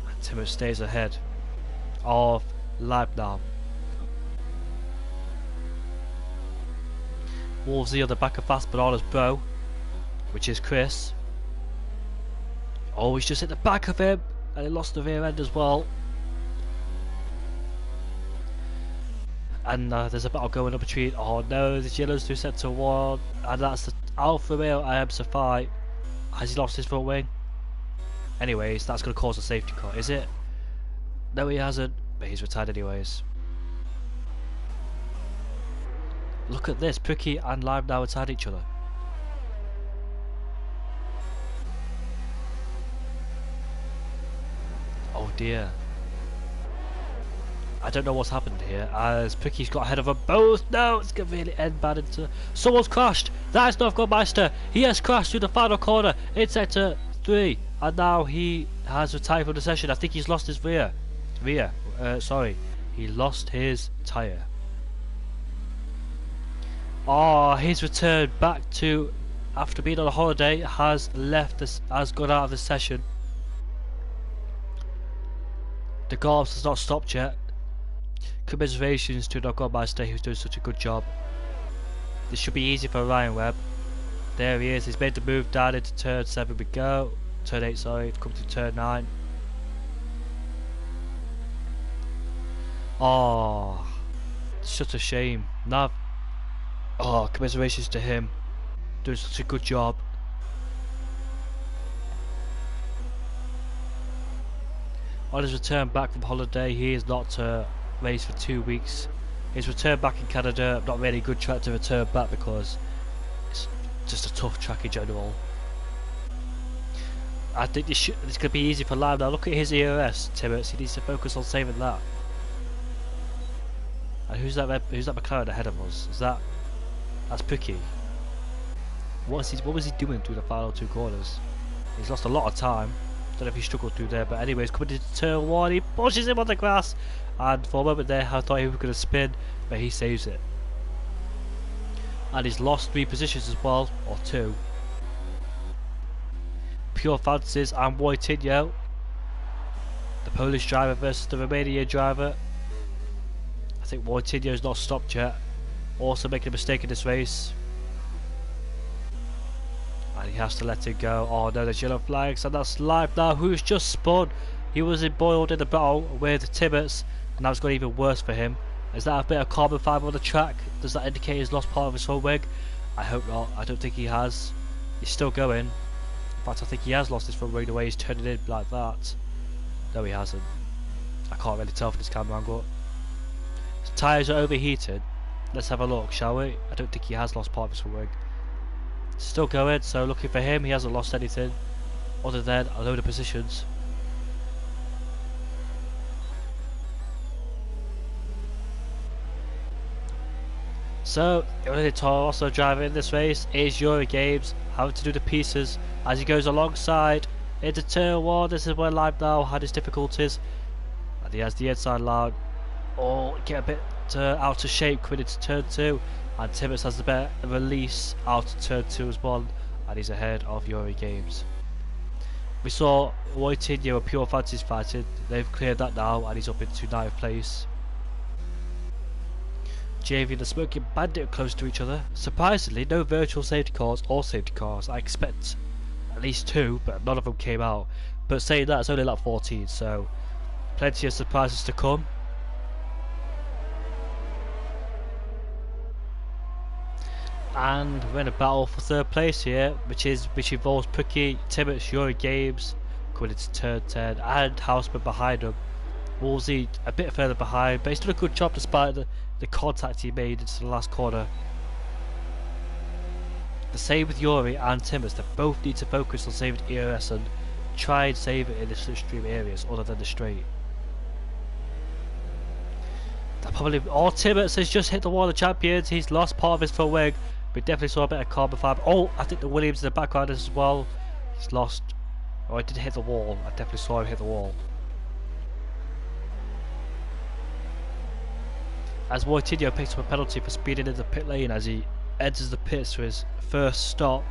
And Timot stays ahead of Live now. Wolvesy on the back of Fast Bananas Bro, which is Chris. Oh, he's just hit the back of him, and he lost the rear end as well. And there's a battle going on between, oh no, the yellows through sector 1, and that's the Alfa Romeo IM Safai. Has he lost his front wing? Anyways, that's going to cause a safety car, is it? No, he hasn't, but he's retired anyways. Look at this, Pricky and Live now retired each other. Oh dear. I don't know what's happened here, as Pricky's got ahead of them both. No, it's going to really end bad into... Someone's crashed! That is Northgard-Meister! He has crashed through the final corner in sector 3, and now he has retired from the session. I think he's lost his sorry. He lost his tyre. Oh, his return back to, after being on a holiday, has gone out of the session. The Garbs has not stopped yet. Commiserations to Northgard-Meister, who's doing such a good job. This should be easy for Ryan Webb. There he is, he's made the move down into turn 7 we go. Turn 8, sorry, come to turn 9. Oh, such a shame. Nav. Oh, commiserations to him. Doing such a good job. On his return back from holiday, he is not raced for 2 weeks. His return back in Canada, not really a good track to return back because it's just a tough track in general. I think this could be easy for Live now. Look at his ERS, Timmons. He needs to focus on saving that. And who's that McLaren ahead of us? That's Pricky. What was he doing through the final 2 corners? He's lost a lot of time. Don't know if he struggled through there, but anyways, coming into turn 1, he pushes him on the grass, and for a moment there I thought he was going to spin, but he saves it. And he's lost 3 positions as well, or 2. Pure Fancies and Wojtinho, the Polish driver versus the Romanian driver. I think Wojtinho's not stopped yet, also making a mistake in this race. And he has to let it go. Oh no, there's yellow flags, and that's live now. Who's just spun? He was embroiled in the battle with Timmets, and now it's got even worse for him. Is that a bit of carbon fibre on the track? Does that indicate he's lost part of his front wing? I hope not. I don't think he has. He's still going. In fact, I think he has lost his front wing the way he's turning in like that. No, he hasn't. I can't really tell from this camera angle. His tyres are overheated. Let's have a look, shall we? I don't think he has lost part of his front wing. Still going, so looking for him, he hasn't lost anything other than a load of positions. So, the only also driver in this race is Yuri Games, having to do the pieces as he goes alongside into turn 1. This is where Live Now had his difficulties, and he has the inside line. Oh, get a bit out of shape coming into turn 2. And Timmets has the better release out of turn 2 as well, and he's ahead of Yuri Games. We saw Wojtinho and Pure Fancies fighting. They've cleared that now, and he's up into 9th place. JV and the Smoking Bandit are close to each other. Surprisingly, no virtual safety cars or safety cars. I expect at least 2, but none of them came out. But saying that, it's only like 14, so plenty of surprises to come. And we're in a battle for 3rd place here, which involves Pookie, Timmets, Yuri Games going into turn 10, and Houseman behind him. Wolsey a bit further behind, but he's done a good job despite the contact he made into the last corner. The same with Yuri and Timmets. They both need to focus on saving EOS and try and save it in the slipstream areas other than the straight. Timmets has just hit the wall of champions. He's lost part of his front wing. We definitely saw a bit of carbon fibre. Oh, I think the Williams in the background as well. He's lost. Oh, he did hit the wall. I definitely saw him hit the wall. As Wojtinho picks up a penalty for speeding into the pit lane as he enters the pits for his first stop.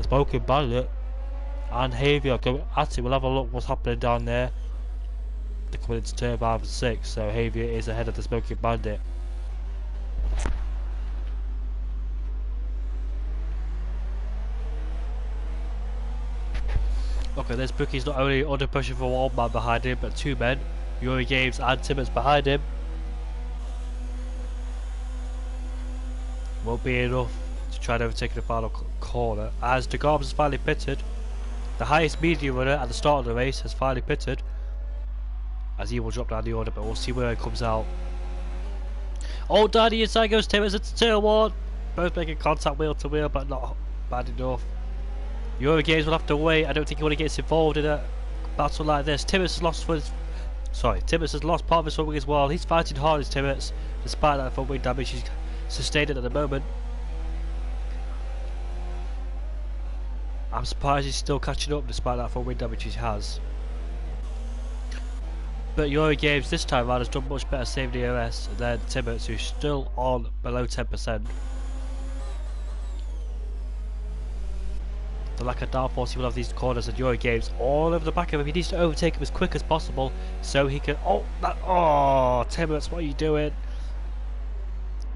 Smoking Bandit and Javier go at it. We'll have a look what's happening down there. They're coming into turn 5 and 6, so Javier is ahead of the Smoking Bandit. Look at this, Bookie's not only under pressure for 1 man behind him, but 2 men, Yuri Games and Timmets behind him. Won't be enough to try to overtake the final corner, as De Garbs has finally pitted. The highest medium runner at the start of the race has finally pitted, as he will drop down the order, but we'll see where it comes out. Oh, down the inside goes Timmets into turn 1, both making contact wheel to wheel, but not bad enough. Yuri Games will have to wait. I don't think he want to get involved in a battle like this. Timmets has lost part of his front wing as well. He's fighting hard as Timmets, despite that front wing damage he's sustained at the moment. I'm surprised he's still catching up despite that front wing damage he has. But Yuri Games this time around has done much better saving the OS than Timmets, who's still on below 10%. The lack of downforce he will have these corners, and Yuri Games all over the back of him. He needs to overtake him as quick as possible so he can. Oh, Timmets, what are you doing?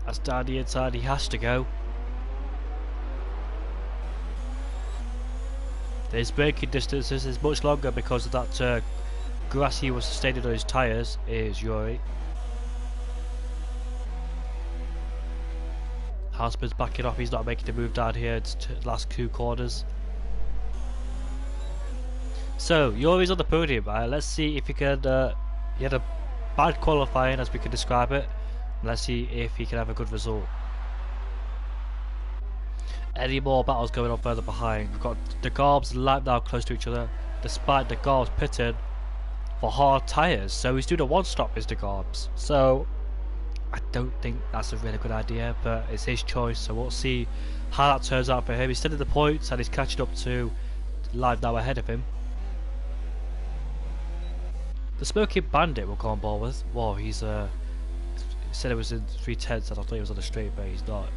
That's down the inside. He has to go. His braking distances is much longer because of that grass he was sustaining on his tyres. Is Yuri. Houseman's backing off. He's not making the move down here. It's the last 2 corners. So Yuri's on the podium. Let's see if he can. He had a bad qualifying, as we can describe it. Let's see if he can have a good result. any more battles going on further behind. We've got the Garbs and Lime now close to each other, despite the Garbs pitting for hard tyres. So he's doing a one-stop, is the Garbs. So I don't think that's a really good idea, but it's his choice. So we'll see how that turns out for him. He's still in the points and he's catching up to Lime now ahead of him. The Smoking Bandit will go on board with. Well, he said it was in 3/10, and I thought he was on the straight, but he's not.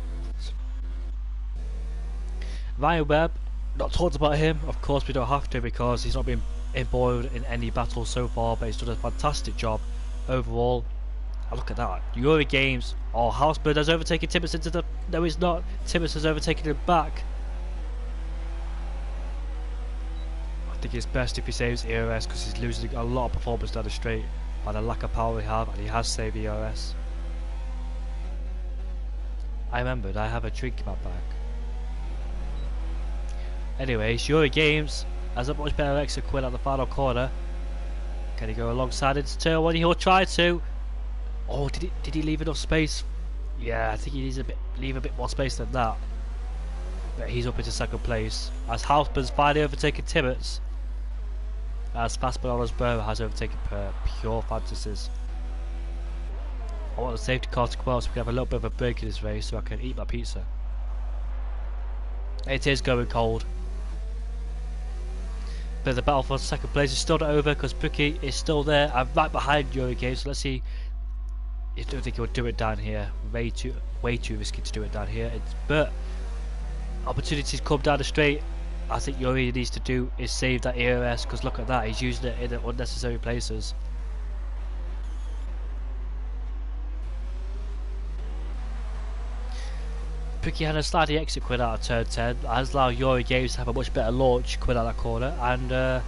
Ryan Webb, not talked about him. Of course, we don't have to because he's not been embroiled in any battle so far, but he's done a fantastic job overall. And look at that. Euro Games. Oh, Hausberg has overtaken Timmins into the. No, he's not. Timmins has overtaken him back. I think it's best if he saves ERS because he's losing a lot of performance down the straight by the lack of power we have, and he has saved ERS. I remembered I have a drink in my bag. Anyways, Euro Games has a much better exit quit at the final corner. Can he go alongside into turn one? He'll try to. Oh, did he leave enough space? Yeah, I think he needs leave a bit more space than that. But he's up into second place as Hausman's finally overtaken Timmins. As Fastball's Burrow has overtaken Pure Fantasies. I want the safety car to come out so we can have a little bit of a break in this race so I can eat my pizza. It is going cold. But the battle for second place is still not over because Buki is still there and right behind Eurogame. So let's see. I don't think he'll do it down here. Way too risky to do it down here. But opportunities come down the straight. I think Yuri needs to do is save that ERS because look at that, he's using it in unnecessary places. Picky had a slightly exit quit out of turn 10, has allowed Yuri Games to have a much better launch quit out that corner and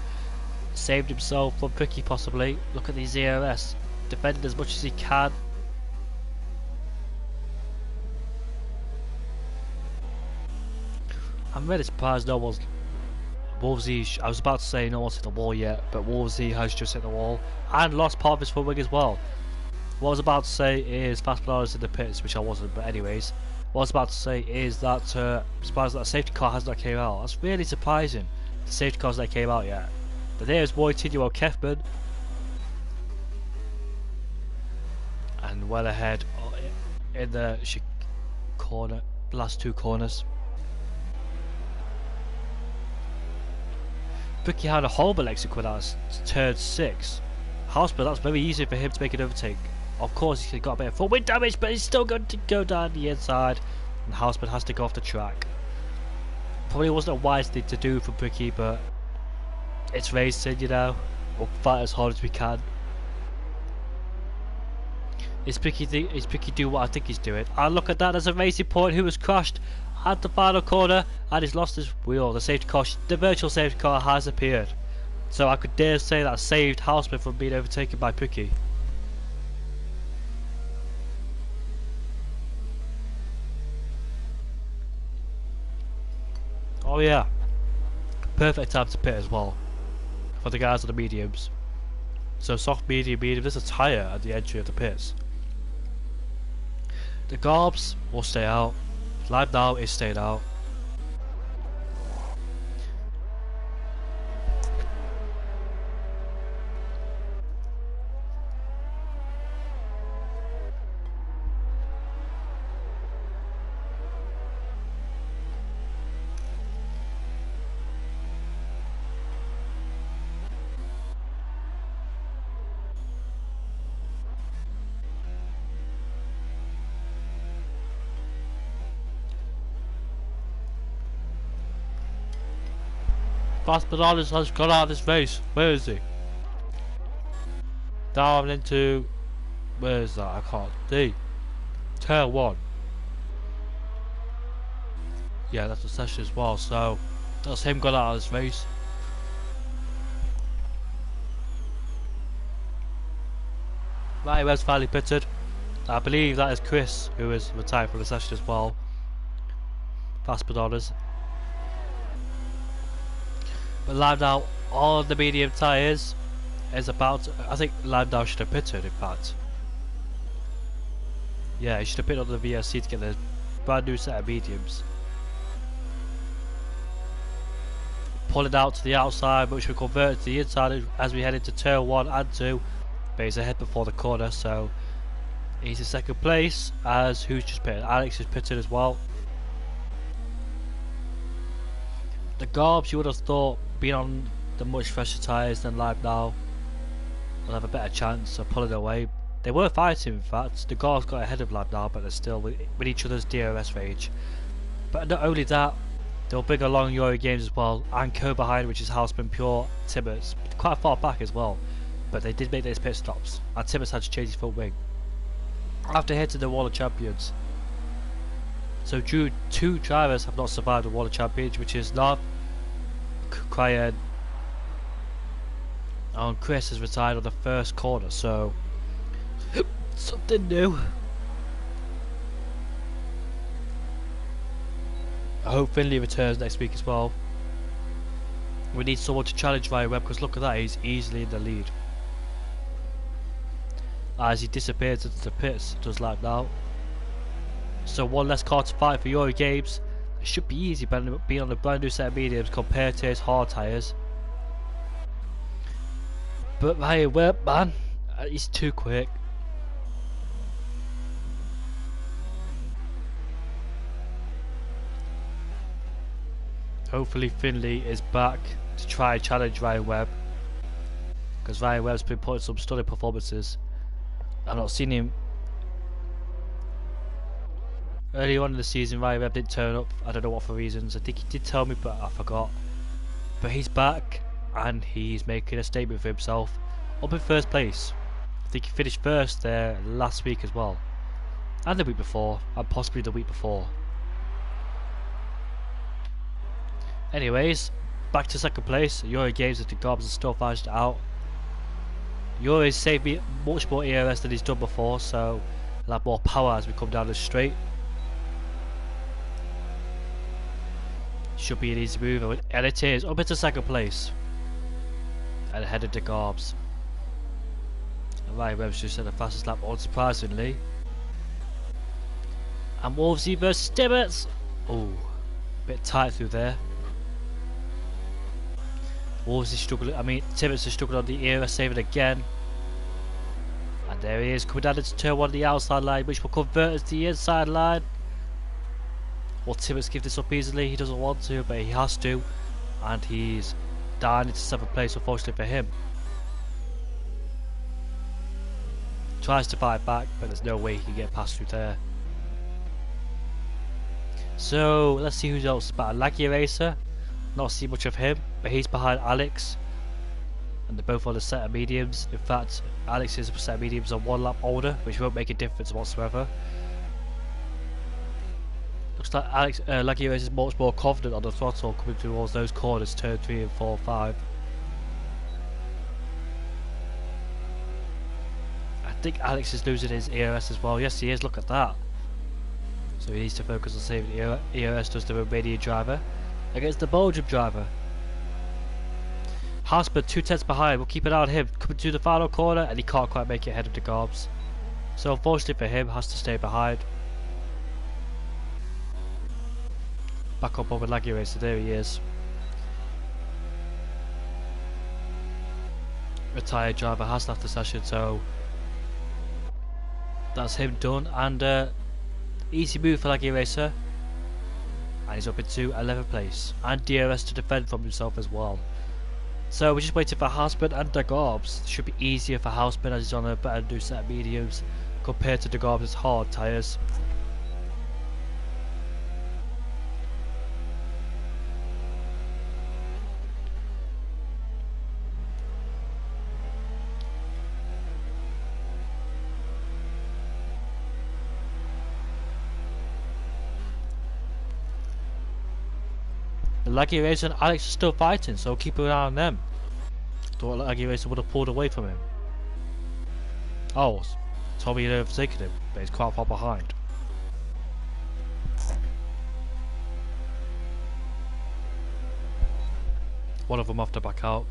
saved himself from Picky possibly. Look at these ERS, defending as much as he can. I'm really surprised no one's. Wolvesy, I was about to say no one's hit the wall yet, but Wolvesy has just hit the wall and lost part of his front wing as well. What I was about to say is Fast Bananas in the pits, which I wasn't, but anyways. What I was about to say is that surprised that a safety car hasn't came out. That's really surprising. The safety cars that came out yet. But there's Wojtyła Kefman. And well ahead in the corner, last two corners. Bucky had a horrible exit quit out turn 6. Hausberg, that's very easy for him to make an overtake. Of course he's got a bit of full wind damage, but he's still going to go down the inside. And Hausberg has to go off the track. Probably wasn't a wise thing to do for Bucky, but it's racing, you know. We'll fight as hard as we can. Is Bucky do what I think he's doing? And look at that, there's a Racing Point who was crashed at the final corner and he's lost his wheel. The safety car, the virtual safety car has appeared. So I could dare say that saved Hausberg from being overtaken by Bucky. Oh yeah, perfect time to pit as well for the guys on the mediums. So soft, medium, there's a tyre at the entry of the pits. The Garbs will stay out. Live now is staying out. Fast Bananas has gone out of this race. Where is he? Down into. Where is that? I can't see. Turn 1. Yeah, that's a session as well. So that's him gone out of this race. Right, where's finally pitted? I believe that is Chris, who is retired from the session as well. Fast Bananas. But Limedown on the medium tyres is about. I think Limedown should have pitted, in fact. Yeah, he should have pitted on the VSC to get the brand new set of mediums. pulling out to the outside, which will convert to the inside as we head into turn 1 and 2. But he's ahead before the corner, so he's in second place. As who's just pitted? Alex is pitted as well. The Garbs, you would have thought, being on the much fresher tyres than Live Now, will have a better chance of pulling away. They were fighting, in fact. The Garbs got ahead of Live Now, but they're still with each other's DRS range. But not only that, they'll bring along Euro Games as well, and co-behind, which is Houseman, Pure, Timmets, quite far back as well. But they did make those pit stops, and Timmets had to change his full wing after hitting the Wall of Champions. So two drivers have not survived the Wall of Champions, which is Nav, Cryan, and Chris has retired on the first corner, so something new. I hope Finley returns next week as well. We need someone to challenge Ryan Webb, because look at that, he's easily in the lead. As he disappears into the pits, does Live Now. So one less car to fight for Euro Games. It should be easy being on a brand new set of mediums compared to his hard tyres. But Ryan Webb, man, he's too quick. Hopefully Finley is back to try and challenge Ryan Webb, because Ryan Webb's been putting some stunning performances. I've not seen him early on in the season. Ryan Webb didn't turn up, I don't know what for reasons. I think he did tell me, but I forgot. But he's back and he's making a statement for himself, up in first place. I think he finished first there last week as well, and the week before, and possibly the week before. Anyways, back to second place. Euro Games with the Garbs are still fighting it out. Euro's saved me much more ERS than he's done before, so he'll have more power as we come down the straight. Should be an easy move, and it is up into second place and ahead of the Garbs. And Ryan Webb's just had the fastest lap, unsurprisingly. And Wolvesy versus Timmets. Oh, bit tight through there. Wolves is struggling, Timmets is struggling on the ERS saving again. And there he is, coming down into turn 1 on the outside line, which will convert as the inside line. Will Timmets give this up easily? He doesn't want to, but he has to. And he's down into 7th place, unfortunately for him. Tries to fight back, but there's no way he can get past through there. So, let's see who's else. About a Laggy Racer. Not see much of him, but he's behind Alex, and they're both on a set of mediums. In fact, Alex's set of mediums are 1 lap older, which won't make a difference whatsoever. Looks like Laggy Race is much more confident on the throttle coming towards those corners, turn 3 and 4 and 5. I think Alex is losing his ERS as well. Yes, he is. Look at that. So he needs to focus on saving ERS, does the Romanian driver against the Belgium driver. Hausman 2/10 behind, we'll keep an eye on him coming to the final corner, and he can't quite make it ahead of the Garbs. So unfortunately for him, has to stay behind. Back up on with Laggy Racer, there he is. Retired driver has left the session, so that's him done, and easy move for Laggy Racer. And he's up into 11th place, and DRS to defend from himself as well. So we're just waiting for Houseman and the Garbs. It should be easier for Houseman as he's on a better new set of mediums compared to the Garbs' hard tyres. Laggy Racer and Alex are still fighting, so keep an eye on them. Thought Laggy Racer would have pulled away from him. Oh, told me he'd overtaken him, but he's quite far behind. One of them off to back out,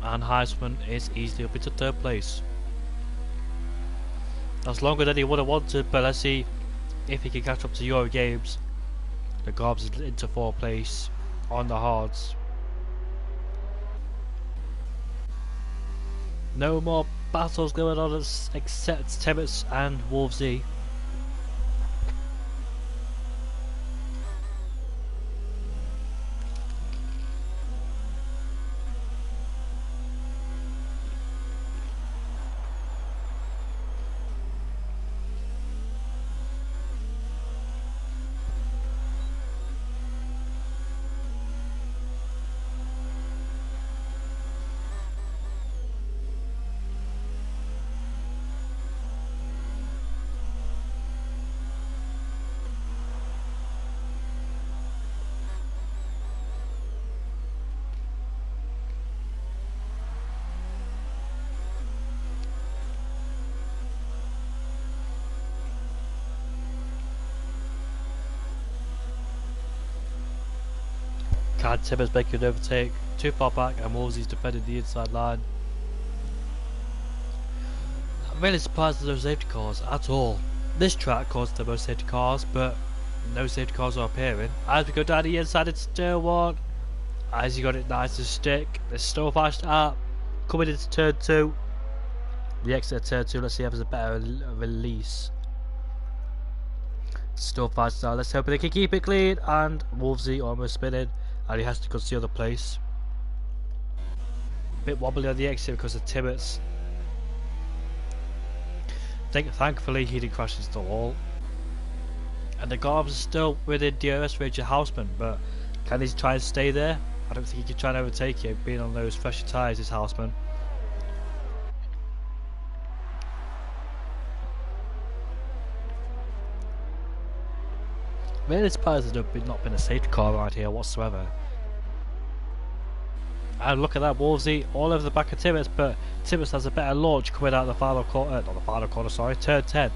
and Heisman is easily up into 3rd place. That's longer than he would have wanted, but let's see if he can catch up to Euro Games. The Garbs is into 4th place, on the hards. No more battles going on except Tibbets and Wolvesy. Tibbets making an overtake, too far back, and Wolvesy's defending the inside line. I'm really surprised there's no safety cars at all. This track caused the most safety cars, but no safety cars are appearing. As we go down the inside, it's still one. As he got it nice to stick, there's still fast up. Coming into turn 2. The exit of turn 2, let's see if there's a better release. Still fast now, let's hope they can keep it clean, and Wolvesy almost spinning. And he has to conceal the place. A bit wobbly on the exit because of Tibbets. Thankfully he didn't crash into the wall. And the Garbs are still within DRS range of Houseman, but can he try and stay there? I don't think he can try and overtake you, being on those fresher tyres as Houseman. Really surprised there's not been a safety car around here whatsoever. And look at that, Wolvesy all over the back of Tibbets, but Tibbets has a better launch coming out of the final corner, not the final corner, sorry, turn 10.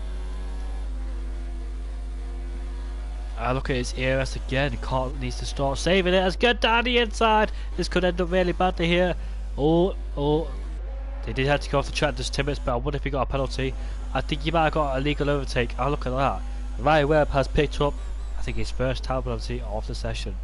And look at his ERS again, needs to start saving it, as good down the inside. This could end up really badly here. Oh, they did have to go off the track, just Tibbets, but I wonder if he got a penalty. I think he might have got a legal overtake. Oh, look at that. Ryan Webb has picked up, I think, his first time penalty of the session.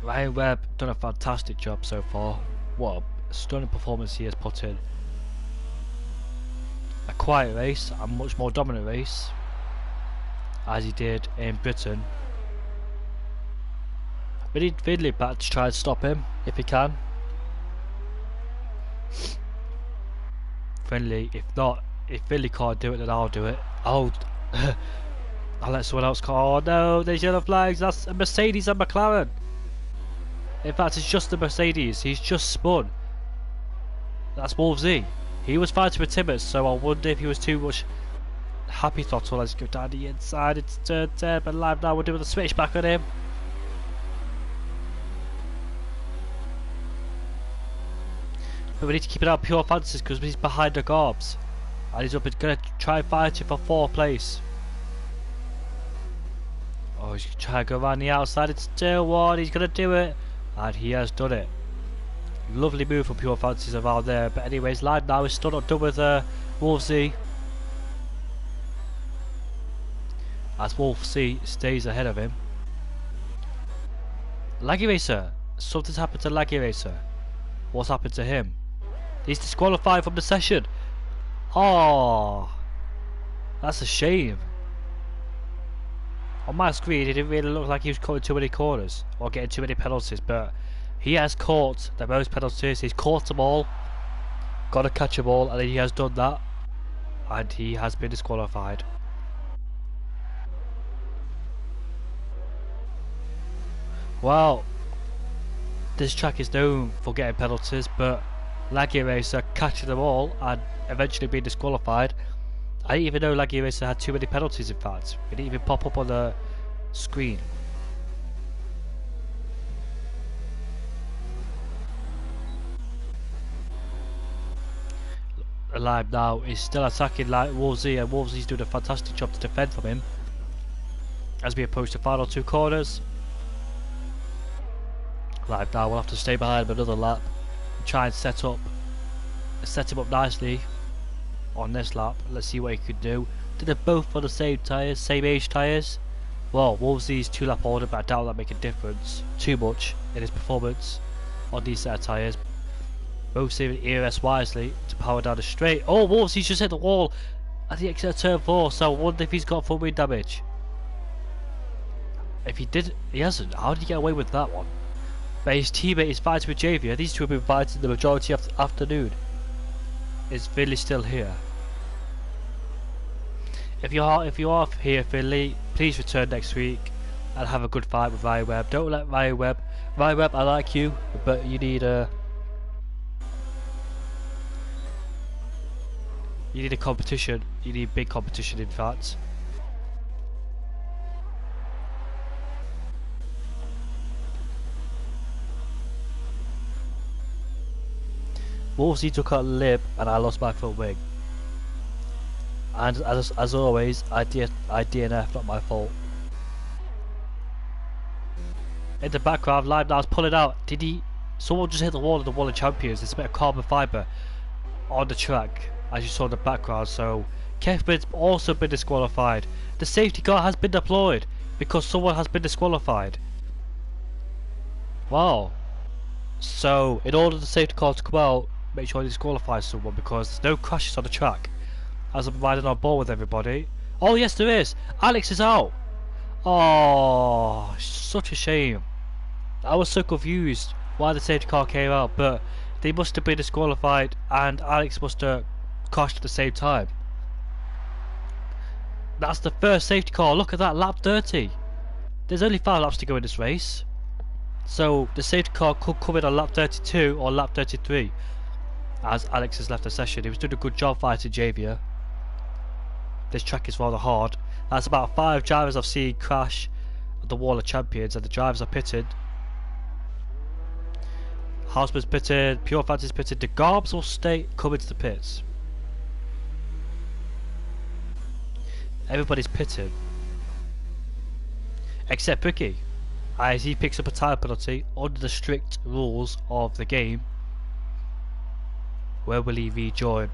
Ryan Webb done a fantastic job so far. What a stunning performance he has put in. A quiet race, a much more dominant race, as he did in Britain. We need Finley back to try and stop him if he can. Finley, if Finley can't do it, then I'll do it. I'll let someone else call. Oh no, there's yellow flags. That's a Mercedes and McLaren. In fact, it's just the Mercedes. He's just spun. That's Wolvesy. He was fighting with Tibbets, so I wonder if he was too much happy throttle. Let's go down the inside. It's turn 10, but live now. We're doing the switch back on him. But we need to keep it out pure fancies because he's behind the Garbs. And he's going to try and fight it for 4th place. Oh, he's going to try and go around the outside. It's still one. He's going to do it. And he has done it. Lovely move from Pure Fancies around there. But anyways, live now is still not done with Wolvesy. As Wolvesy stays ahead of him. Laggy Racer. Something's happened to Laggy Racer. What's happened to him? He's disqualified from the session. Oh, that's a shame. On my screen, it didn't really look like he was cutting too many corners or getting too many penalties, but he has caught the most penalties. He's caught them all, got to catch them all, and he has done that, and he has been disqualified. Well, this track is known for getting penalties, but Laggy Racer catching them all and eventually being disqualified. I didn't even know Laggy Racer had too many penalties, in fact. It didn't even pop up on the screen. Alive now is still attacking like Wolvesy, and Wolvesy's doing a fantastic job to defend from him as we approach the final 2 corners. Live now we'll have to stay behind him another lap and try and set him up nicely. on this lap. Let's see what he could do. Did they both on the same tyres, same age tyres? Well, Wolsey's 2 lap older, but I doubt that make a difference too much in his performance on these set of tyres. Both saving ERS wisely to power down the straight. Oh, Wolsey's just hit the wall at the exit of turn 4, so I wonder if he's got full wind damage. If he did, he hasn't. How did he get away with that one? But his teammate is fighting with Javier. These two have been fighting the majority of the afternoon. Is Finley still here? If you are here, Finley, please return next week and have a good fight with Ryan Webb. Don't let Ryan Webb, I like you, but you need a competition. You need big competition, in fact. Wolsey took out lip and I lost my front wing. And as always, I DNF, not my fault. In the background, Lime Now's pulling out. Did he? Someone just hit the wall of the Wall of Champions. There's a bit of carbon fibre on the track, as you saw in the background. So Kevman's also been disqualified. The safety car has been deployed because someone has been disqualified. Wow. So in order for the safety car to come out, make sure you disqualify someone because there's no crashes on the track. As I'm riding on board with everybody. Oh yes, there is. Alex is out. Oh, such a shame. I was so confused why the safety car came out, but they must have been disqualified and Alex must have crashed at the same time. That's the first safety car. Look at that, lap 30. There's only 5 laps to go in this race. So the safety car could come in on lap 32 or lap 33. As Alex has left the session, he was doing a good job fighting Javier. This track is rather hard. That's about 5 drivers I've seen crash at the Wall of Champions, and the drivers are pitted. Houseman's pitted, Pure Fantasy's pitted. The Garbs will stay coming to the pits. Everybody's pitted except Ricky, as he picks up a tyre penalty under the strict rules of the game. Where will he rejoin?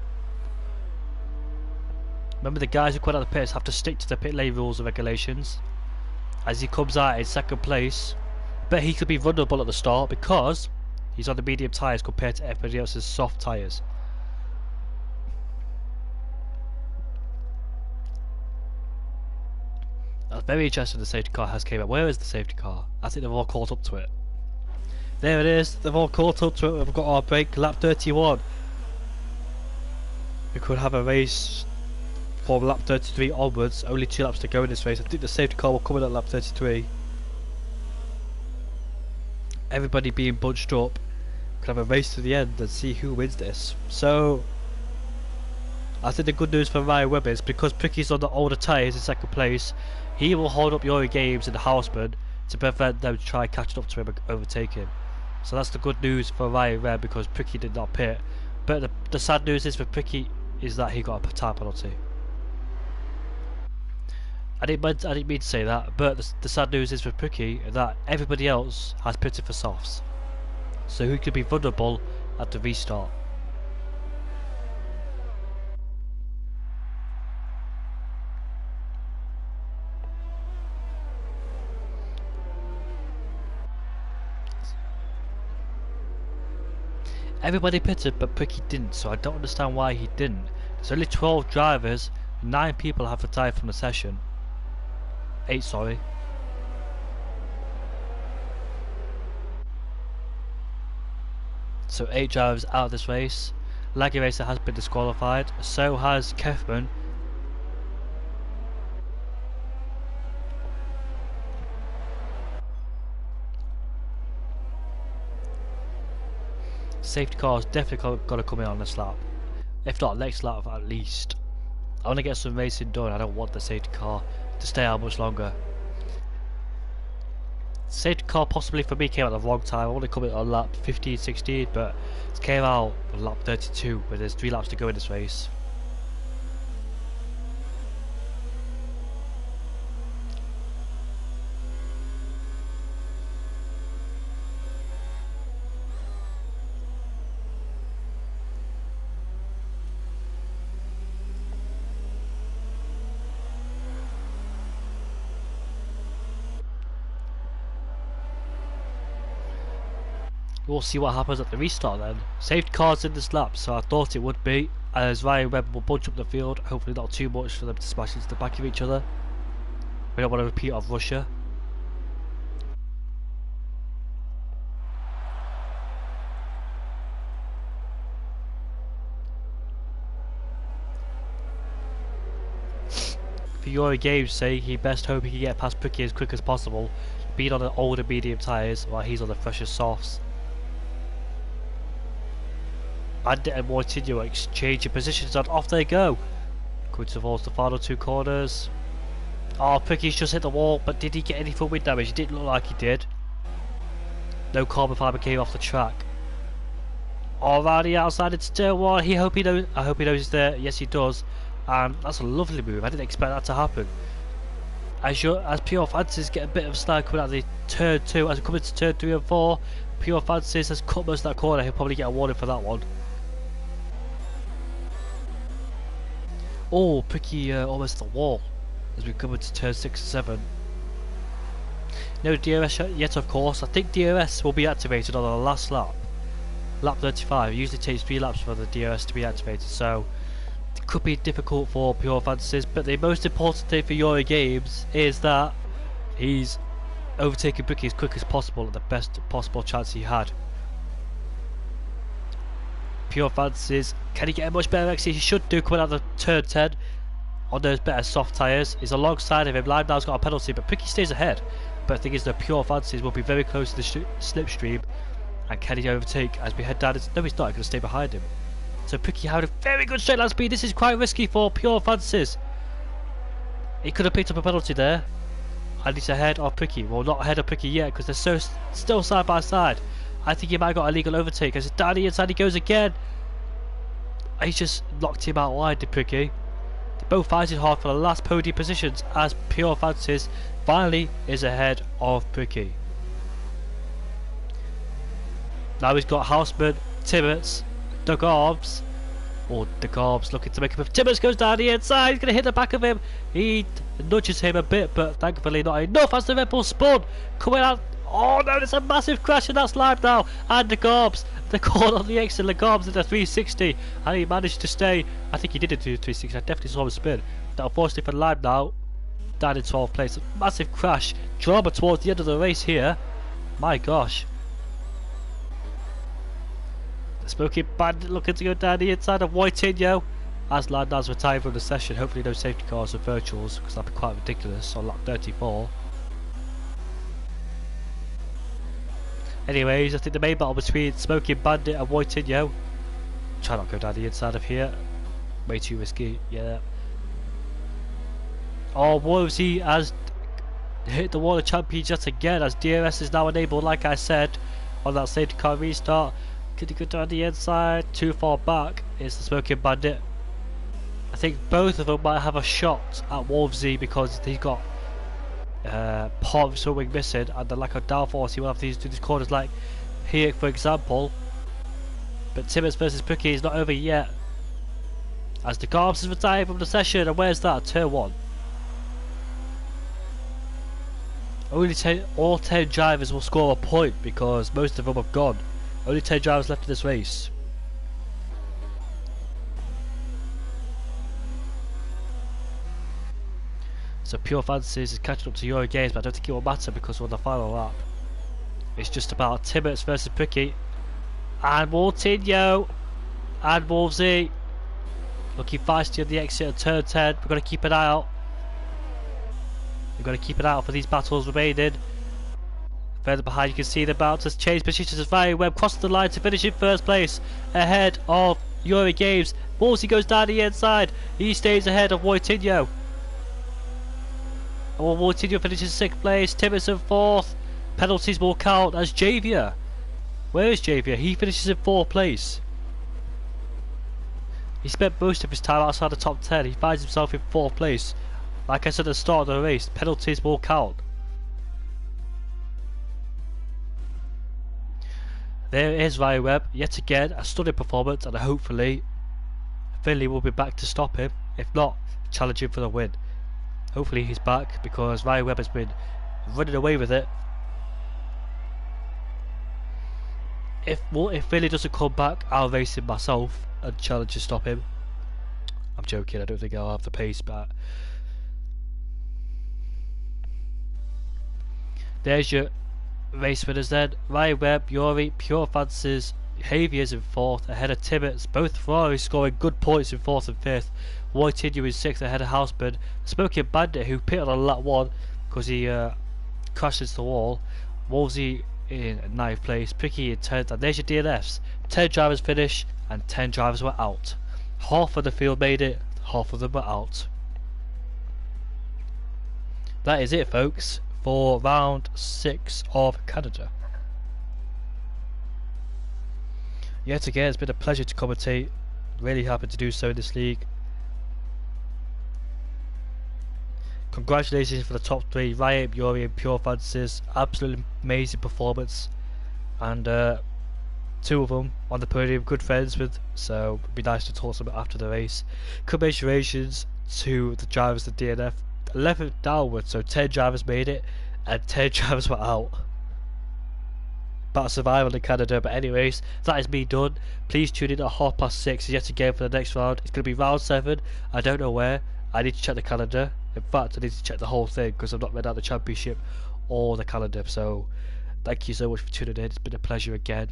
Remember, the guys who come out of the pits have to stick to the pit lane rules and regulations. As he comes out in second place, but he could be vulnerable at the start because he's on the medium tyres compared to everybody else's soft tyres. That's very interesting. The safety car has came out. Where is the safety car? I think they've all caught up to it. There it is. They've all caught up to it. We've got our break, lap 31. We could have a race from lap 33 onwards. Only 2 laps to go in this race. I think the safety car will come in at lap 33. Everybody being bunched up. Could have a race to the end and see who wins this. So I think the good news for Ryan Webb is because Pricky's on the older tyres in second place, he will hold up Yori Games and the Houseman to prevent them to try catching up to him and overtake him. So that's the good news for Ryan Webb because Pricky did not pit. But the sad news is for Pricky is that he got a time penalty. I didn't mean to say that, but the sad news is for Pricky that everybody else has pitted for softs. So he could be vulnerable at the restart. Everybody pitted but Pricky didn't, so I don't understand why he didn't. There's only 12 drivers, 9 people have retired from the session. 8, sorry. So 8 drivers out of this race. Laggy Racer has been disqualified, so has Kefman. Safety car is definitely got to come in on this lap. If not, next lap at least. I want to get some racing done. I don't want the safety car to stay out much longer. Safety car possibly for me came out at the wrong time. I want to come in on lap 15, 16, but it came out on lap 32 where there's 3 laps to go in this race. We'll see what happens at the restart then. Safety cars in this lap, so I thought it would be, as Ryan Webb will bunch up the field, hopefully not too much for them to smash into the back of each other. We don't want to repeat of Russia. For Yuri Games say he best hope he can get past Pricky as quick as possible, being on the older medium tyres while he's on the fresher softs. Bandit and Mortinho exchanging positions and off they go. Going towards the final two corners. Oh, Pricky's just hit the wall, but did he get any full wind damage? It didn't look like he did. No carbon fibre came off the track. Alrighty, outside it's turn one. I hope he knows he's there. Yes, he does. And that's a lovely move. I didn't expect that to happen. As Pure Fancies get a bit of slack coming out of the turn 2, as we come into turn 3 and 4, Pure Fancies has cut most of that corner. He'll probably get a warning for that one. Oh, Pricky almost the wall as we come into turn 6 and 7. No DRS yet, of course. I think DRS will be activated on the last lap. Lap 35. It usually takes 3 laps for the DRS to be activated, so it could be difficult for Pure Fantasies, but the most important thing for Yuri Games is that he's overtaking Pricky as quick as possible at the best possible chance he had. Pure Fantasies, can he get a much better exit? He should do coming out of turn 10 on those better soft tyres. He's alongside of him. Limedown's got a penalty, but Pricky stays ahead. But the thing is, the Pure Fantasies will be very close to the slipstream. And can he overtake as we head down? No, he's not. He's going to stay behind him. So Pricky having a very good straight line speed. This is quite risky for Pure Fantasies. He could have picked up a penalty there. And he's ahead of Pricky. Well, not ahead of Pricky yet because they're still side by side. I think he might have got a legal overtake as down the inside he goes again. He's just knocked him out wide, did Pricky. They're both fighting hard for the last podium positions as Pure Fantasies finally is ahead of Pricky. Now he's got Houseman, Timmets, De Garbs. Or De Garbs looking to make a move. Timmets goes down the inside, he's going to hit the back of him. He nudges him a bit, but thankfully not enough as the Red Bull spun. Coming out. Oh no, there's a massive crash and that's live now. And De Garbs, the call on the exit. De Garbs did a 360 and he managed to stay. I think he did do 360. I definitely saw him spin. But unfortunately for live now, down in 12th place. Massive crash. Drama towards the end of the race here. My gosh. The Smoking Bandit looking to go down the inside of Whitinho as Landau's retired from the session. Hopefully no safety cars or virtuals because that'd be quite ridiculous on lap 34. Anyways, I think the main battle between Smoking Bandit and Whitinho. Try not to go down the inside of here. Way too risky, yeah. Oh, Wolvesy has hit the wall of champions yet again as DRS is now enabled, like I said, on that safety car restart. Could he go down the inside? Too far back is the Smoking Bandit. I think both of them might have a shot at Wolvesy because he's got part of his wing missing and the lack of downforce. He will have to do these corners like here, for example. But Timmets versus Pricky is not over yet as the Garbs is retired from the session. And where's that? Turn 1. All 10 drivers will score a point because most of them have gone. Only 10 drivers left in this race. So Pure Fantasies is catching up to Euro Games, but I don't think it will matter because we're on the final lap. It's just about Timmets versus Pricky. And Mortinho and Wolvesy looking feisty on the exit of turn 10. We've got to keep an eye out. We've got to keep an eye out for these battles remaining. Further behind you can see the bouncers change positions as Ryan Webb crosses the line to finish in first place ahead of Yuri Games. Wolvesy goes down the inside. He stays ahead of Whitinho. And Whitinho finishes 6th place. Timmets in 4th. Penalties will count as Javier. Where is Javier? He finishes in 4th place. He spent most of his time outside the top 10. He finds himself in 4th place. Like I said at the start of the race, penalties will count. There is Ryan Webb, yet again a stunning performance, and hopefully Finley will be back to stop him. If not, challenge him for the win. Hopefully he's back because Ryan Webb has been running away with it. if Philly doesn't come back, I'll race him myself and challenge to stop him. I'm joking. I don't think I'll have the pace, but there's your race winners then. Ryan Webb, Yuri, Pure Fancies, Javiers in 4th, ahead of Timmets. Both Ferraris scoring good points in 4th and 5th. Whitinho in 6th, ahead of Houseman. Smoking Bandit, who pitted on lap 1 because he crashed into the wall. Wolsey in 9th place, Pricky in 10th, and there's your DNFs. 10 drivers finished, and 10 drivers were out. Half of the field made it, half of them were out. That is it, folks, for round 6 of Canada. Yet again, it's been a pleasure to commentate. Really happy to do so in this league. Congratulations for the top 3, Riot, Yuri and Pure Fancies. Absolutely amazing performance. And 2 of them on the podium, good friends with, so it'd be nice to talk to them after the race. Congratulations to the drivers of DNF. 11th downwards, so 10 drivers made it and 10 drivers were out. About survival in Canada. But anyways, that is me done. Please tune in at 6:30 yet again for the next round. It's going to be round 7. I don't know where. I need to check the calendar. In fact, I need to check the whole thing because I've not read out the championship or the calendar. So thank you so much for tuning in. It's been a pleasure again.